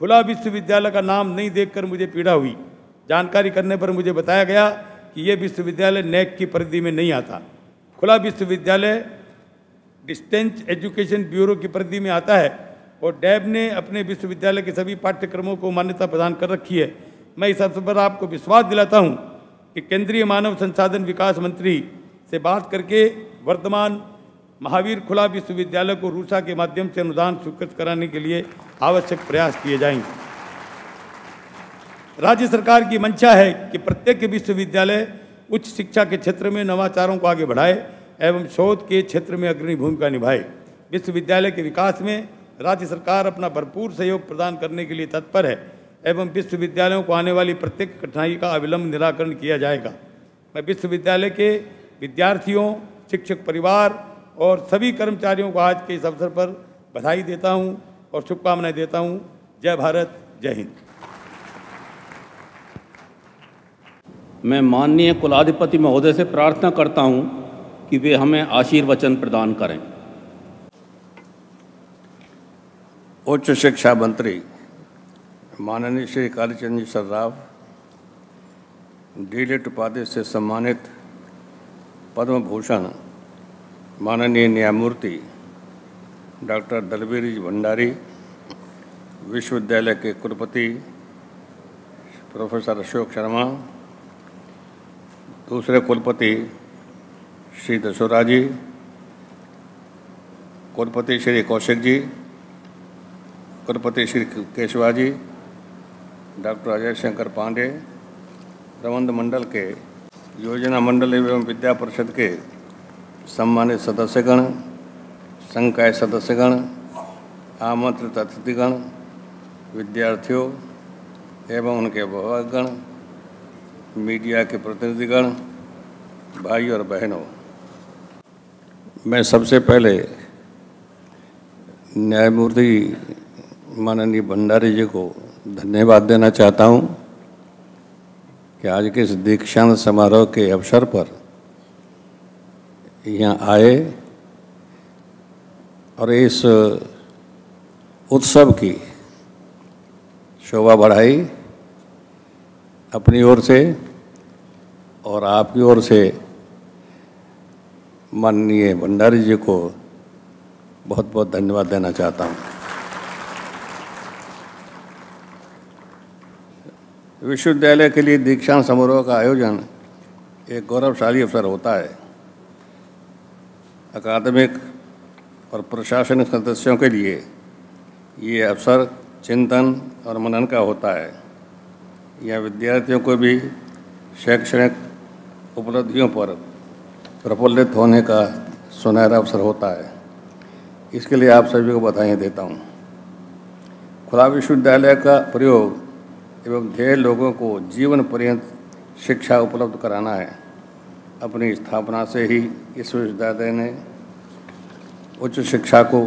खुला विश्वविद्यालय का नाम नहीं देखकर मुझे पीड़ा हुई। जानकारी करने पर मुझे बताया गया कि ये विश्वविद्यालय नैक की परिधि में नहीं आता। खुला विश्वविद्यालय डिस्टेंस एजुकेशन ब्यूरो की परिधि में आता है और डैब ने अपने विश्वविद्यालय के सभी पाठ्यक्रमों को मान्यता प्रदान कर रखी है। मैं इस अवसर पर आपको विश्वास दिलाता हूं कि केंद्रीय मानव संसाधन विकास मंत्री से बात करके वर्तमान महावीर खुला विश्वविद्यालय को रूसा के माध्यम से अनुदान स्वीकृत कराने के लिए आवश्यक प्रयास किए जाएंगे। राज्य सरकार की मंशा है कि प्रत्येक विश्वविद्यालय उच्च शिक्षा के क्षेत्र में नवाचारों को आगे बढ़ाए एवं शोध के क्षेत्र में अग्रणी भूमिका निभाए। विश्वविद्यालय के विकास में राज्य सरकार अपना भरपूर सहयोग प्रदान करने के लिए तत्पर है एवं विश्वविद्यालयों को आने वाली प्रत्येक कठिनाई का अविलंब निराकरण किया जाएगा। मैं विश्वविद्यालय के विद्यार्थियों, शिक्षक परिवार और सभी कर्मचारियों को आज के इस अवसर पर बधाई देता हूं और शुभकामनाएं देता हूं। जय भारत, जय हिंद। मैं माननीय कुलाधिपति महोदय से प्रार्थना करता हूं कि वे हमें आशीर्वचन प्रदान करें। उच्च शिक्षा मंत्री माननीय श्री कालीचंद जी सर्राफ, डीलिट उपाधि से सम्मानित पद्म भूषण माननीय न्यायमूर्ति डॉक्टर दलवीर जी भंडारी, विश्वविद्यालय के कुलपति प्रोफेसर अशोक शर्मा, दूसरे कुलपति श्री दशोरा जी, कुलपति श्री कौशिक जी, कुलपति श्री केशवा जी, डॉक्टर अजय शंकर पांडे, प्रबंध मंडल के योजना मंडल एवं विद्या परिषद के सम्मानित सदस्यगण, संकाय सदस्यगण, आमंत्रित अतिथिगण, विद्यार्थियों एवं उनके अभिभावकगण, मीडिया के प्रतिनिधिगण, भाई और बहनों, मैं सबसे पहले न्यायमूर्ति माननीय भंडारी जी को धन्यवाद देना चाहता हूं कि आज के इस दीक्षांत समारोह के अवसर पर यहाँ आए और इस उत्सव की शोभा बढ़ाई अपनी ओर से और आपकी ओर से माननीय भंडारी जी को बहुत बहुत धन्यवाद देना चाहता हूँ। विश्वविद्यालय के लिए दीक्षांत समारोह का आयोजन एक गौरवशाली अवसर होता है। अकादमिक और प्रशासनिक सदस्यों के लिए ये अवसर चिंतन और मनन का होता है। यह विद्यार्थियों को भी शैक्षणिक उपलब्धियों पर प्रफुल्लित होने का सुनहरा अवसर होता है। इसके लिए आप सभी को बधाई देता हूँ। खुला विश्वविद्यालय का प्रयोग एवं ध्येय लोगों को जीवन पर्यंत शिक्षा उपलब्ध कराना है। अपनी स्थापना से ही इस विश्वविद्यालय ने उच्च शिक्षा को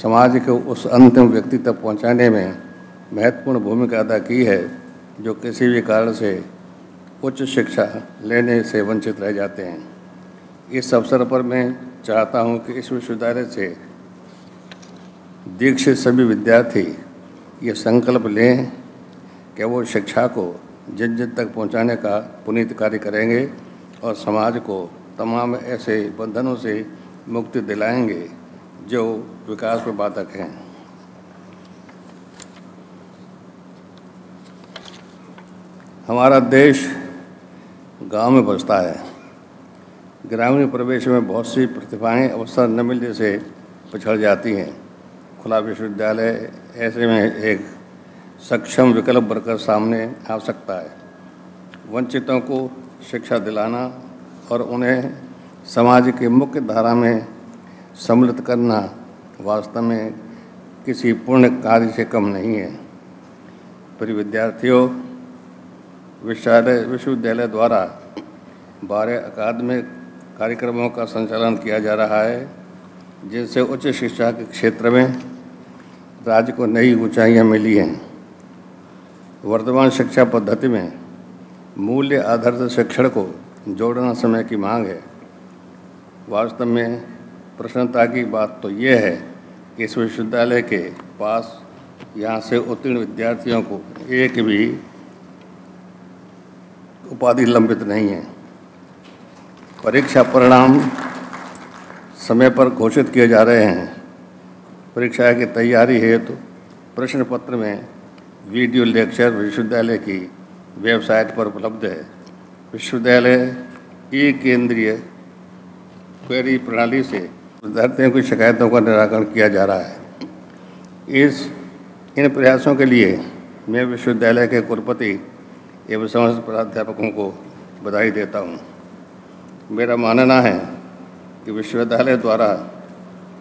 समाज के उस अंतिम व्यक्ति तक पहुँचाने में महत्वपूर्ण भूमिका अदा की है जो किसी भी कारण से उच्च शिक्षा लेने से वंचित रह जाते हैं। इस अवसर पर मैं चाहता हूं कि इस विश्वविद्यालय से दीक्षित सभी विद्यार्थी ये संकल्प लें कि वो शिक्षा को जन जन तक पहुंचाने का पुनीत कार्य करेंगे और समाज को तमाम ऐसे बंधनों से मुक्ति दिलाएंगे जो विकास में बाधक हैं। हमारा देश गांव में बसता है। ग्रामीण प्रवेश में बहुत सी प्रतिभाएं अवसर न मिलने से पिछड़ जाती हैं। खुला विश्वविद्यालय ऐसे में एक सक्षम विकल्प बनकर सामने आ सकता है। वंचितों को शिक्षा दिलाना और उन्हें समाज की मुख्य धारा में सम्मिलित करना वास्तव में किसी पुण्य कार्य से कम नहीं है। प्रिय विद्यार्थियों, विश्वविद्यालय द्वारा 12 अकादमिक कार्यक्रमों का संचालन किया जा रहा है जिनसे उच्च शिक्षा के क्षेत्र में राज्य को नई ऊंचाइयां मिली हैं। वर्तमान शिक्षा पद्धति में मूल्य आधारित शिक्षण को जोड़ना समय की मांग है। वास्तव में प्रसन्नता की बात तो ये है कि इस विश्वविद्यालय के पास यहाँ से उत्तीर्ण विद्यार्थियों को एक भी उपाधि लंबित नहीं है। परीक्षा परिणाम समय पर घोषित किए जा रहे हैं। परीक्षा की तैयारी हेतु प्रश्न पत्र में वीडियो लेक्चर विश्वविद्यालय की वेबसाइट पर उपलब्ध है। विश्वविद्यालय ई केंद्रीय क्वेरी प्रणाली से विद्यार्थियों की शिकायतों का निराकरण किया जा रहा है। इन प्रयासों के लिए मैं विश्वविद्यालय के कुलपति एवं समस्त प्राध्यापकों को बधाई देता हूँ। मेरा मानना है कि विश्वविद्यालय द्वारा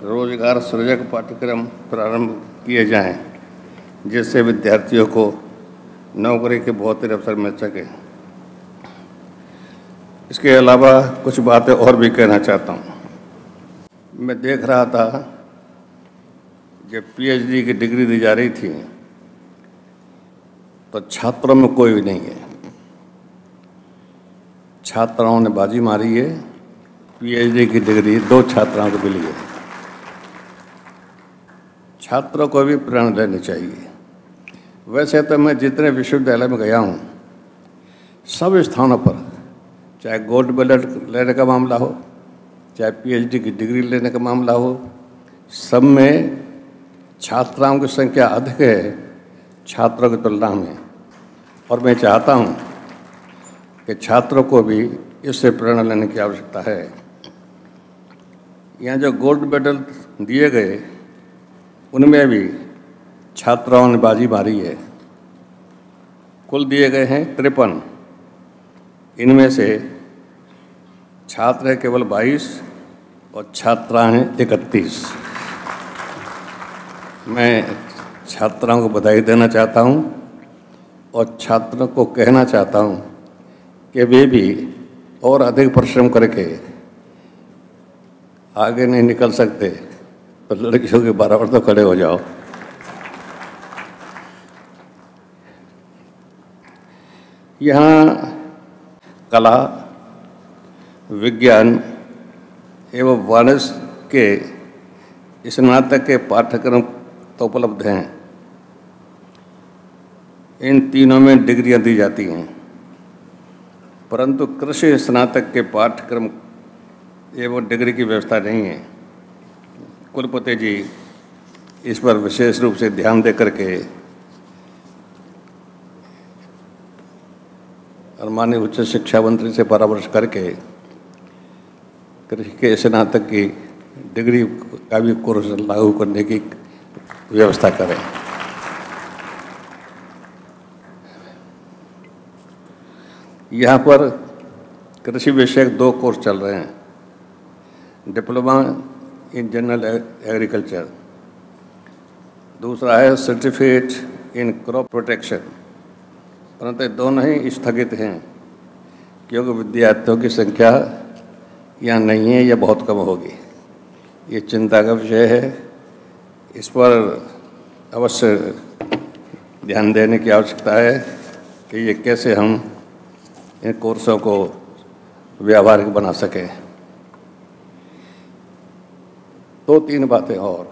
रोजगार सृजक पाठ्यक्रम प्रारंभ किए जाएं, जिससे विद्यार्थियों को नौकरी के बहुत ही अवसर मिल सके। इसके अलावा कुछ बातें और भी कहना चाहता हूँ। मैं देख रहा था जब पीएचडी की डिग्री दी जा रही थी तो छात्रों में कोई भी नहीं है। छात्राओं ने बाजी मारी है। पीएचडी की डिग्री 2 छात्राओं को मिली है। छात्रों को भी प्रेरणा लेनी चाहिए। वैसे तो मैं जितने विश्वविद्यालय में गया हूँ सब स्थानों पर चाहे गोल्ड मेडल लेने का मामला हो, चाहे पीएचडी की डिग्री लेने का मामला हो, सब में छात्राओं की संख्या अधिक है छात्रों की तुलना में। और मैं चाहता हूँ कि छात्रों को भी इससे प्रेरणा लेने की आवश्यकता है। यहाँ जो गोल्ड मेडल दिए गए उनमें भी छात्राओं ने बाजी मारी है। कुल दिए गए हैं 53। इनमें से छात्र हैं केवल 22 और छात्रा हैं 31। मैं छात्राओं को बधाई देना चाहता हूँ और छात्रों को कहना चाहता हूँ कि वे भी और अधिक परिश्रम करके आगे नहीं निकल सकते तो लड़कियों के बराबर तो खड़े हो जाओ। यहाँ कला, विज्ञान एवं वाणिज्य के स्नातक के पाठ्यक्रम तो उपलब्ध हैं। इन तीनों में डिग्रियां दी जाती हैं, परंतु कृषि स्नातक के पाठ्यक्रम एवं डिग्री की व्यवस्था नहीं है। कुलपति जी इस पर विशेष रूप से ध्यान दे करके और माननीय उच्च शिक्षा मंत्री से परामर्श करके कृषि के स्नातक की डिग्री का भी कोर्स लागू करने की व्यवस्था करें। यहाँ पर कृषि विषयक 2 कोर्स चल रहे हैं, डिप्लोमा इन जनरल एग्रीकल्चर, दूसरा है सर्टिफिकेट इन क्रॉप प्रोटेक्शन, परंतु दोनों ही स्थगित हैं क्योंकि विद्यार्थियों की संख्या यहाँ नहीं है या बहुत कम होगी। ये चिंता का विषय है, इस पर अवश्य ध्यान देने की आवश्यकता है कि ये कैसे हम इन कोर्सों को व्यावहारिक बना सकें। 2-3 बातें और।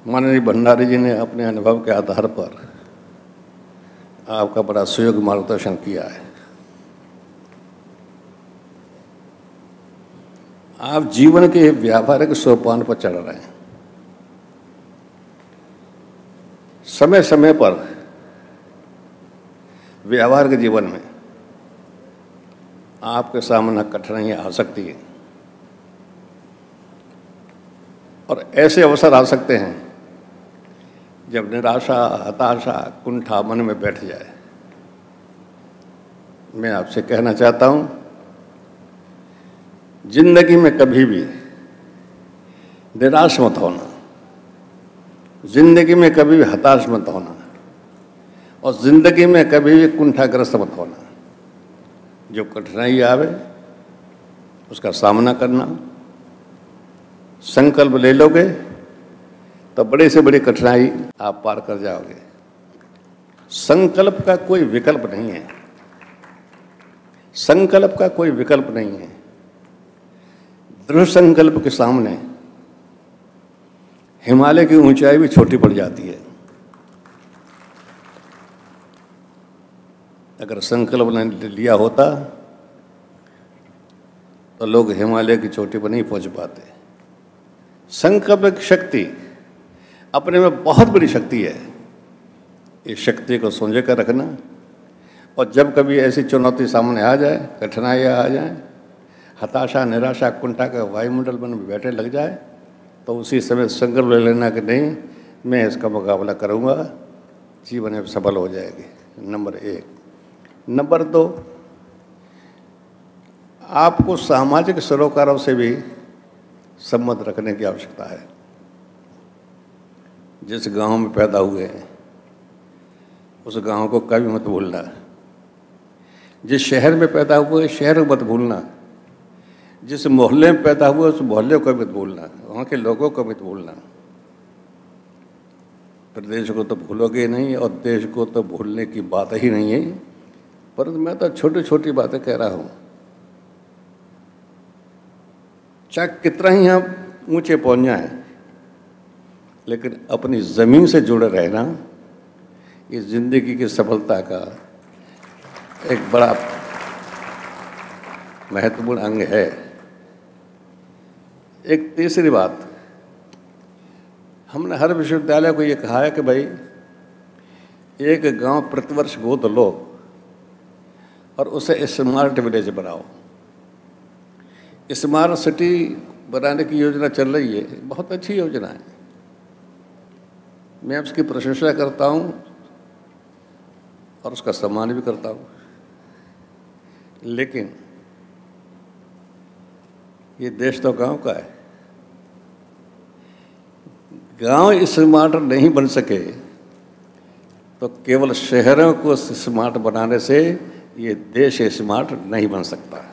माननीय भंडारी जी ने अपने अनुभव के आधार पर आपका बड़ा सुयोग्य मार्गदर्शन किया है। आप जीवन के व्यावहारिक सोपान पर चढ़ रहे हैं। समय समय पर व्यवहार के जीवन में आपके सामने कठिनाइयां आ सकती हैं और ऐसे अवसर आ सकते हैं जब निराशा, हताशा, कुंठा मन में बैठ जाए। मैं आपसे कहना चाहता हूं, जिंदगी में कभी भी निराश मत होना, जिंदगी में कभी भी हताश मत होना और जिंदगी में कभी भी कुंठाग्रस्त मत होना। जो कठिनाई आवे उसका सामना करना, संकल्प ले लोगे तो बड़े से बड़ी कठिनाई आप पार कर जाओगे। संकल्प का कोई विकल्प नहीं है, संकल्प का कोई विकल्प नहीं है। दृढ़ संकल्प के सामने हिमालय की ऊंचाई भी छोटी पड़ जाती है। अगर संकल्प न लिया होता तो लोग हिमालय की चोटी पर नहीं पहुंच पाते। संकल्प की शक्ति अपने में बहुत बड़ी शक्ति है। इस शक्ति को संजो कर रखना और जब कभी ऐसी चुनौती सामने आ जाए, कठिनाइयाँ आ जाए, हताशा, निराशा, कुंठा का वायुमंडल मन में बैठे लग जाए तो उसी समय संकल्प ले लेना कि नहीं, मैं इसका मुकाबला करूँगा, जीवन में सफल हो जाएगी। नंबर 1। नंबर 2, आपको सामाजिक सरोकारों से भी संबंध रखने की आवश्यकता है। जिस गांव में पैदा हुए हैं उस गांव को कभी मत भूलना। जिस शहर में पैदा हुए शहर को मत भूलना। जिस मोहल्ले में पैदा हुए उस मोहल्ले को मत भूलना, वहाँ के लोगों को मत भूलना। प्रदेश को तो भूलोगे नहीं और देश को तो भूलने की बात ही नहीं है, परंतु मैं तो छोटी छोटी बातें कह रहा हूँ। चाहे कितना ही हम ऊंचे पहुँच जाएं, लेकिन अपनी ज़मीन से जुड़े रहना ये ज़िंदगी की सफलता का एक बड़ा महत्वपूर्ण अंग है। एक तीसरी बात, हमने हर विश्वविद्यालय को ये कहा है कि भाई एक गांव प्रतिवर्ष गोद लो और उसे स्मार्ट विलेज बनाओ। स्मार्ट सिटी बनाने की योजना चल रही है, बहुत अच्छी योजना है, मैं उसकी प्रशंसा करता हूँ और उसका सम्मान भी करता हूँ। लेकिन ये देश तो गांव का है। गांव स्मार्ट नहीं बन सके तो केवल शहरों को स्मार्ट बनाने से ये देश स्मार्ट नहीं बन सकता।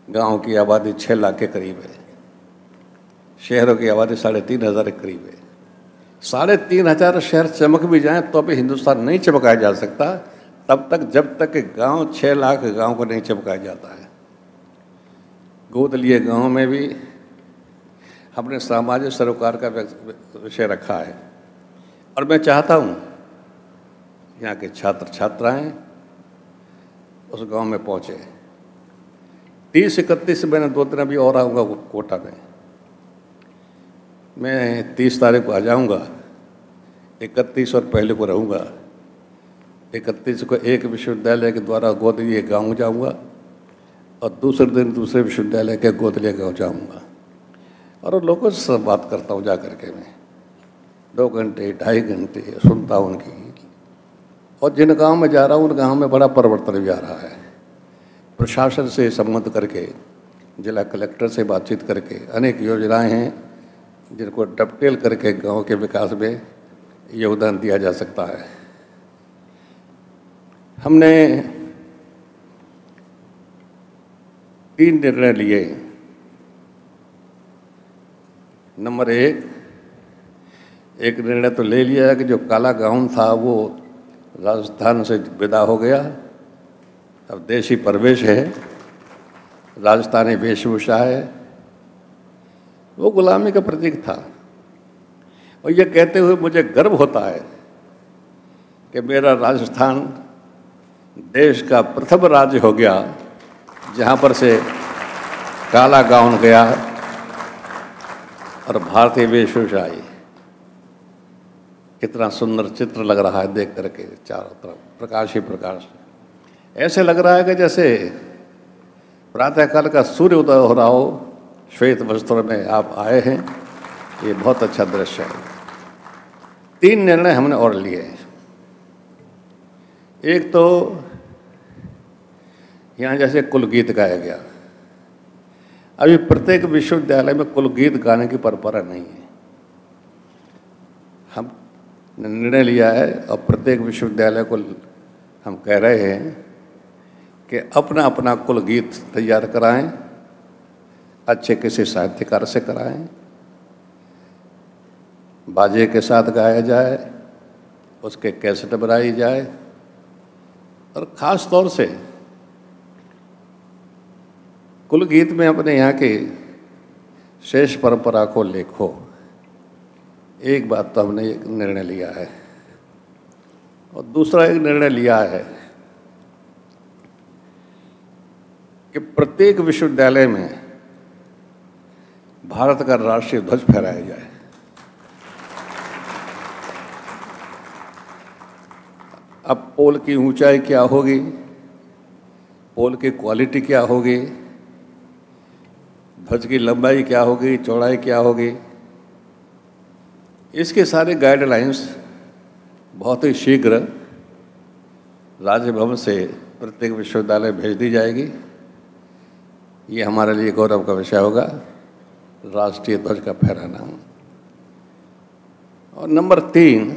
गांव की आबादी 6 लाख के करीब है, शहरों की आबादी 3,500 के करीब है। 3,500 शहर चमक भी जाएं तो भी हिंदुस्तान नहीं चमकाया जा सकता तब तक जब तक कि गांव 6 लाख गांव को नहीं चमकाया जाता है। गोद लिए गांव में भी हमने सामाजिक सरोकार का विषय रखा है और मैं चाहता हूँ यहाँ के छात्र छात्राएं उस गांव में पहुँचे। 30-31 मैंने 2 दिन अभी और आऊँगा कोटा में। मैं 30 तारीख को आ जाऊँगा, 31 और पहले को रहूँगा। 31 को एक विश्वविद्यालय के द्वारा गोद लिए गाँव जाऊँगा और दूसरे दिन दूसरे विश्वविद्यालय के गोद लिए गाँव जाऊँगा और लोगों से बात करता हूँ जा करके। मैं 2 घंटे 2.5 घंटे सुनता हूँ उनकी, और जिन गांव में जा रहा हूँ उन गांव में बड़ा परिवर्तन भी आ रहा है। प्रशासन से संबंध करके, जिला कलेक्टर से बातचीत करके अनेक योजनाएं हैं जिनको डबटेल करके गांव के विकास में योगदान दिया जा सकता है। हमने 3 निर्णय लिए। नंबर 1, एक निर्णय तो ले लिया कि जो काला गाउन था वो राजस्थान से विदा हो गया, अब देशी प्रवेश है, राजस्थानी वेशभूषा है। वो गुलामी का प्रतीक था और ये कहते हुए मुझे गर्व होता है कि मेरा राजस्थान देश का प्रथम राज्य हो गया जहाँ पर से काला गाउन गया और भारतीय वेशभूषा आई। कितना सुंदर चित्र लग रहा है देख करके, चारों तरफ प्रकाश ही प्रकाश। ऐसे लग रहा है कि जैसे प्रातःकाल का सूर्य उदय हो रहा हो, श्वेत वस्त्रों में आप आए हैं। ये बहुत अच्छा दृश्य है। 3 निर्णय हमने और लिए। एक तो यहाँ जैसे कुल गीत गाया गया, अभी प्रत्येक विश्वविद्यालय में कुल गीत गाने की परंपरा नहीं है। हम निर्णय लिया है और प्रत्येक विश्वविद्यालय को हम कह रहे हैं कि अपना अपना कुल गीत तैयार कराएं, अच्छे किसी साहित्यकार से कराएं, बाजे के साथ गाया जाए, उसके कैसेट बनाई जाए और ख़ास तौर से कुल गीत में अपने यहाँ की शेष परंपरा को लेखो। एक बात तो हमने एक निर्णय लिया है और दूसरा एक निर्णय लिया है कि प्रत्येक विश्वविद्यालय में भारत का राष्ट्रीय ध्वज फहराया जाए। अब पोल की ऊंचाई क्या होगी, पोल की क्वालिटी क्या होगी, ध्वज की लंबाई क्या होगी, चौड़ाई क्या होगी, इसके सारे गाइडलाइंस बहुत ही शीघ्र राज्य भवन से प्रत्येक विश्वविद्यालय भेज दी जाएगी। ये हमारे लिए गौरव का विषय होगा, राष्ट्रीय ध्वज का फहराना। और नंबर 3,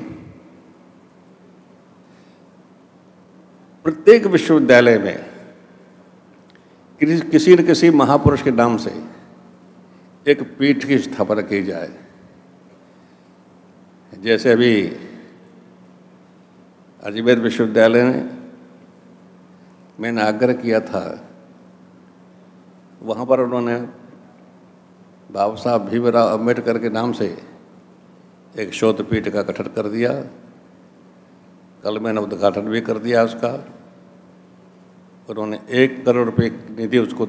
प्रत्येक विश्वविद्यालय में किसी न किसी महापुरुष के नाम से एक पीठ की स्थापना की जाए। जैसे अभी अजमेर विश्वविद्यालय ने मैंने आग्रह किया था, वहाँ पर उन्होंने बाबा साहब भीमराव अम्बेडकर के नाम से एक शोध पीठ का गठन कर दिया। कल मैंने उद्घाटन भी कर दिया उसका। उन्होंने 1 करोड़ रुपये की निधि उसको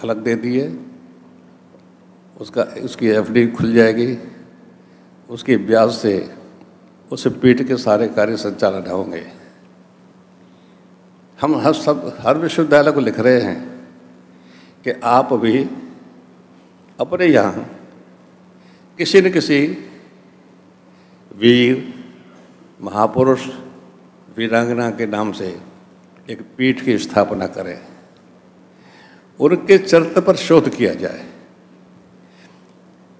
अलग दे दी है। उसकी एफडी खुल जाएगी, उसके ब्याज से उस पीठ के सारे कार्य संचालन होंगे। हम हर विश्वविद्यालय को लिख रहे हैं कि आप भी अपने यहाँ किसी न किसी वीर, महापुरुष, वीरांगना के नाम से एक पीठ की स्थापना करें, उनके चरित्र पर शोध किया जाए।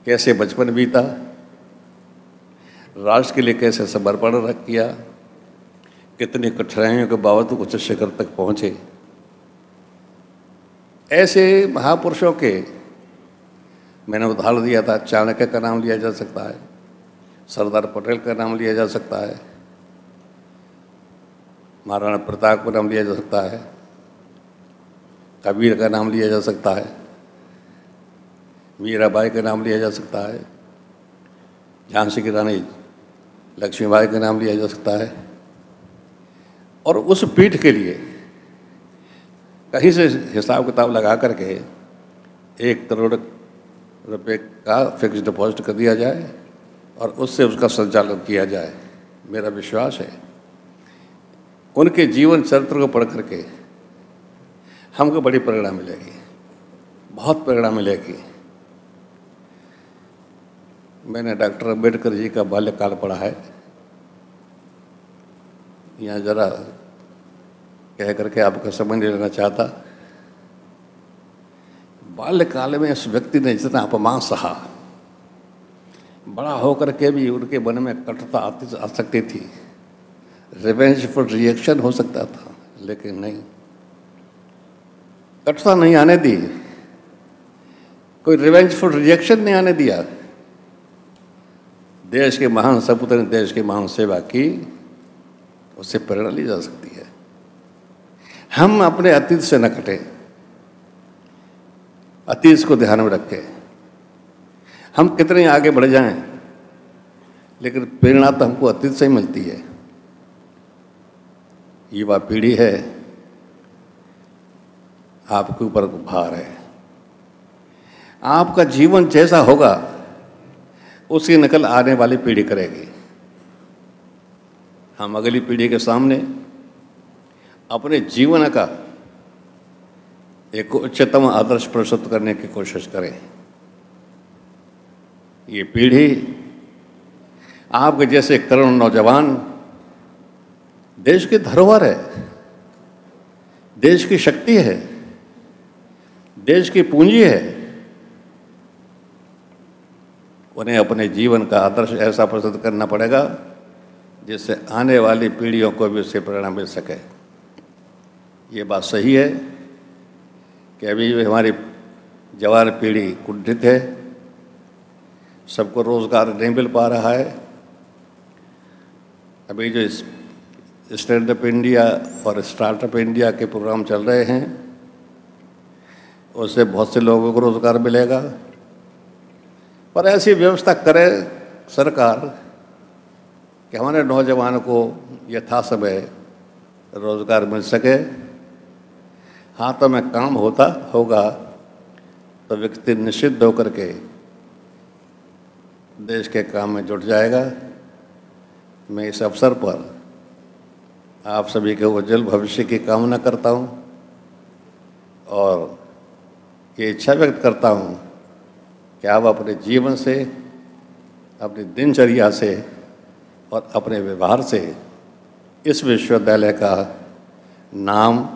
कैसे बचपन बीता, राष्ट्र के लिए कैसे समर्पण किया, कितनी कठिनाइयों के बावजूद उच्च शिखर तक पहुँचे। ऐसे महापुरुषों के मैंने उदाहरण दिया था, चाणक्य का नाम लिया जा सकता है, सरदार पटेल का नाम लिया जा सकता है, महाराणा प्रताप का नाम लिया जा सकता है, कबीर का नाम लिया जा सकता है, मीराबाई का नाम लिया जा सकता है, झांसी की रानी लक्ष्मीबाई का नाम लिया जा सकता है। और उस पीठ के लिए कहीं से हिसाब किताब लगा करके 1 करोड़ रुपए का फिक्स डिपॉजिट कर दिया जाए और उससे उसका संचालन किया जाए। मेरा विश्वास है उनके जीवन चरित्र को पढ़ करके हमको बड़ी प्रेरणा मिलेगी, बहुत प्रेरणा मिलेगी। मैंने डॉक्टर अम्बेडकर जी का बाल्यकाल पढ़ा है, यहाँ जरा कह करके आपका समझ नहीं लेना चाहता। बाल्यकाल में इस व्यक्ति ने जितना अपमान सहा, बड़ा होकर के भी उनके मन में कटुता आ सकती थी, रिवेंजफुल रिएक्शन हो सकता था, लेकिन नहीं, कटुता नहीं आने दी, कोई रिवेंजफुल रिएक्शन नहीं आने दिया। देश के महान सपूत ने देश की महान सेवा की, उससे प्रेरणा ली जा सकती है। हम अपने अतीत से न कटें, अतीत को ध्यान में रखें। हम कितने आगे बढ़ जाएं, लेकिन प्रेरणा तो हमको अतीत से ही मिलती है। युवा पीढ़ी है, आपके ऊपर भार है। आपका जीवन जैसा होगा उसकी नकल आने वाली पीढ़ी करेगी। हम अगली पीढ़ी के सामने अपने जीवन का एक उच्चतम आदर्श प्रस्तुत करने की कोशिश करें। ये पीढ़ी आपके जैसे करोड़ों नौजवान देश की धरोहर है, देश की शक्ति है, देश की पूंजी है। उन्हें अपने जीवन का आदर्श ऐसा प्रस्तुत करना पड़ेगा जिससे आने वाली पीढ़ियों को भी उससे प्रेरणा मिल सके। ये बात सही है कि अभी भी हमारी जवान पीढ़ी कुंठित है, सबको रोज़गार नहीं मिल पा रहा है। अभी जो स्टैंड अप इंडिया और स्टार्टअप इंडिया के प्रोग्राम चल रहे हैं, उससे बहुत से लोगों को रोज़गार मिलेगा। पर ऐसी व्यवस्था करे सरकार कि हमारे नौजवानों को यथासमय रोज़गार मिल सके। हाथों में काम होगा तो व्यक्ति निश्चित होकर के देश के काम में जुट जाएगा। मैं इस अवसर पर आप सभी के उज्जवल भविष्य की कामना करता हूँ और ये इच्छा व्यक्त करता हूँ कि आप अपने जीवन से, अपनी दिनचर्या से और अपने व्यवहार से इस विश्वविद्यालय का नाम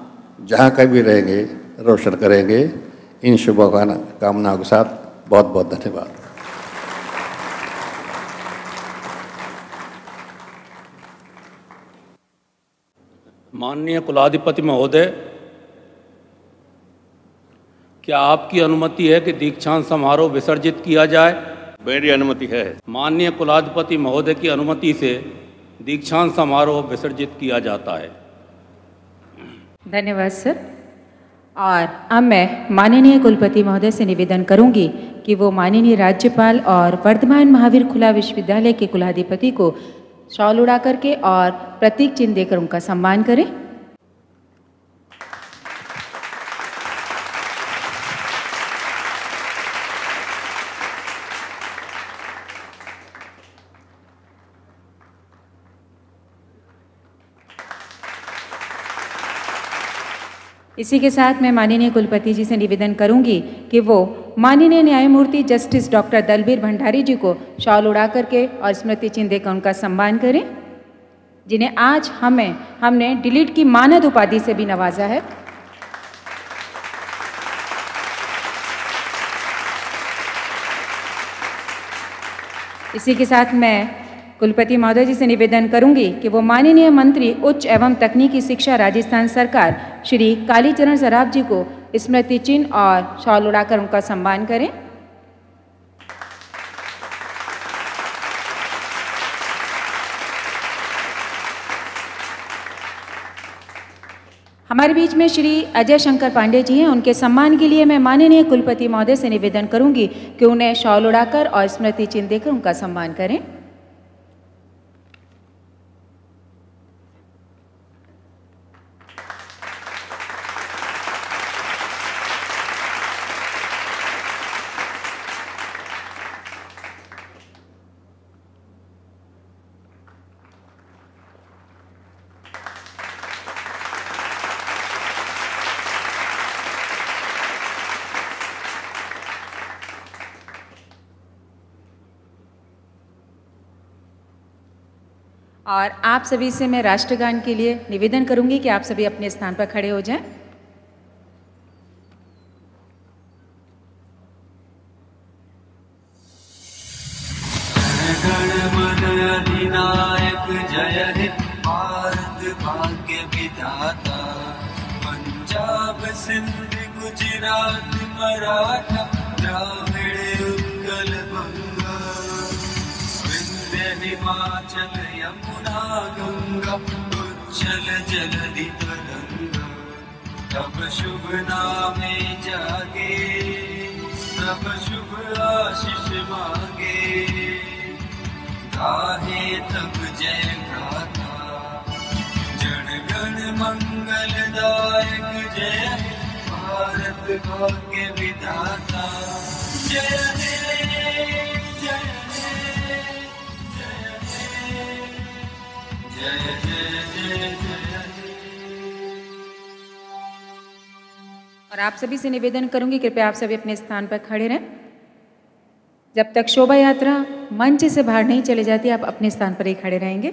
जहाँ कभी रहेंगे रोशन करेंगे। इन शुभकामनाओं के साथ बहुत बहुत धन्यवाद। माननीय कुलाधिपति महोदय, क्या आपकी अनुमति है कि दीक्षांत समारोह विसर्जित किया जाए? मेरी अनुमति है। माननीय कुलाधिपति महोदय की अनुमति से दीक्षांत समारोह विसर्जित किया जाता है। धन्यवाद सर। और अब मैं माननीय कुलपति महोदय से निवेदन करूंगी कि वो माननीय राज्यपाल और वर्धमान महावीर खुला विश्वविद्यालय के कुलाधिपति को शॉल उड़ा करके और प्रतीक चिन्ह देकर उनका सम्मान करें। इसी के साथ मैं माननीय कुलपति जी से निवेदन करूंगी कि वो माननीय न्यायमूर्ति जस्टिस डॉक्टर दलबीर भंडारी जी को शॉल उड़ा करके और स्मृति चिन्ह देकर उनका सम्मान करें, जिन्हें आज हमने डिलीट की मानद उपाधि से भी नवाजा है। इसी के साथ मैं कुलपति महोदय जी से निवेदन करूंगी कि वो माननीय मंत्री उच्च एवं तकनीकी शिक्षा राजस्थान सरकार श्री कालीचरण सराफ जी को स्मृति चिन्ह और शॉल उड़ाकर उनका सम्मान करें। हमारे बीच में श्री अजय शंकर पांडे जी हैं। उनके सम्मान के लिए मैं माननीय कुलपति महोदय से निवेदन करूंगी कि उन्हें शॉल उड़ाकर और स्मृति चिन्ह देकर उनका सम्मान करें। और आप सभी से मैं राष्ट्रगान के लिए निवेदन करूंगी कि आप सभी अपने स्थान पर खड़े हो जाएं। अधिनायक जय हे भारत भाग्य विधाता, पंजाब सिंध गुजरात मराठा द्राविड़ उत्कल बंगा, विंध्य हिमाचल यमुना गंगा उच्चल जलधि तरंगा, तब शुभ नामे जागे तब शुभ आशीष मांगे, गाहे तब जय गाथा जन गण मंगलदायक जय भारत भाग्य विधाता, जय हे जय हे जय हे जय जय जय। और आप सभी से निवेदन करूंगी कृपया आप सभी अपने स्थान पर खड़े रहें। जब तक शोभा यात्रा मंच से बाहर नहीं चले जाती आप अपने स्थान पर ही खड़े रहेंगे।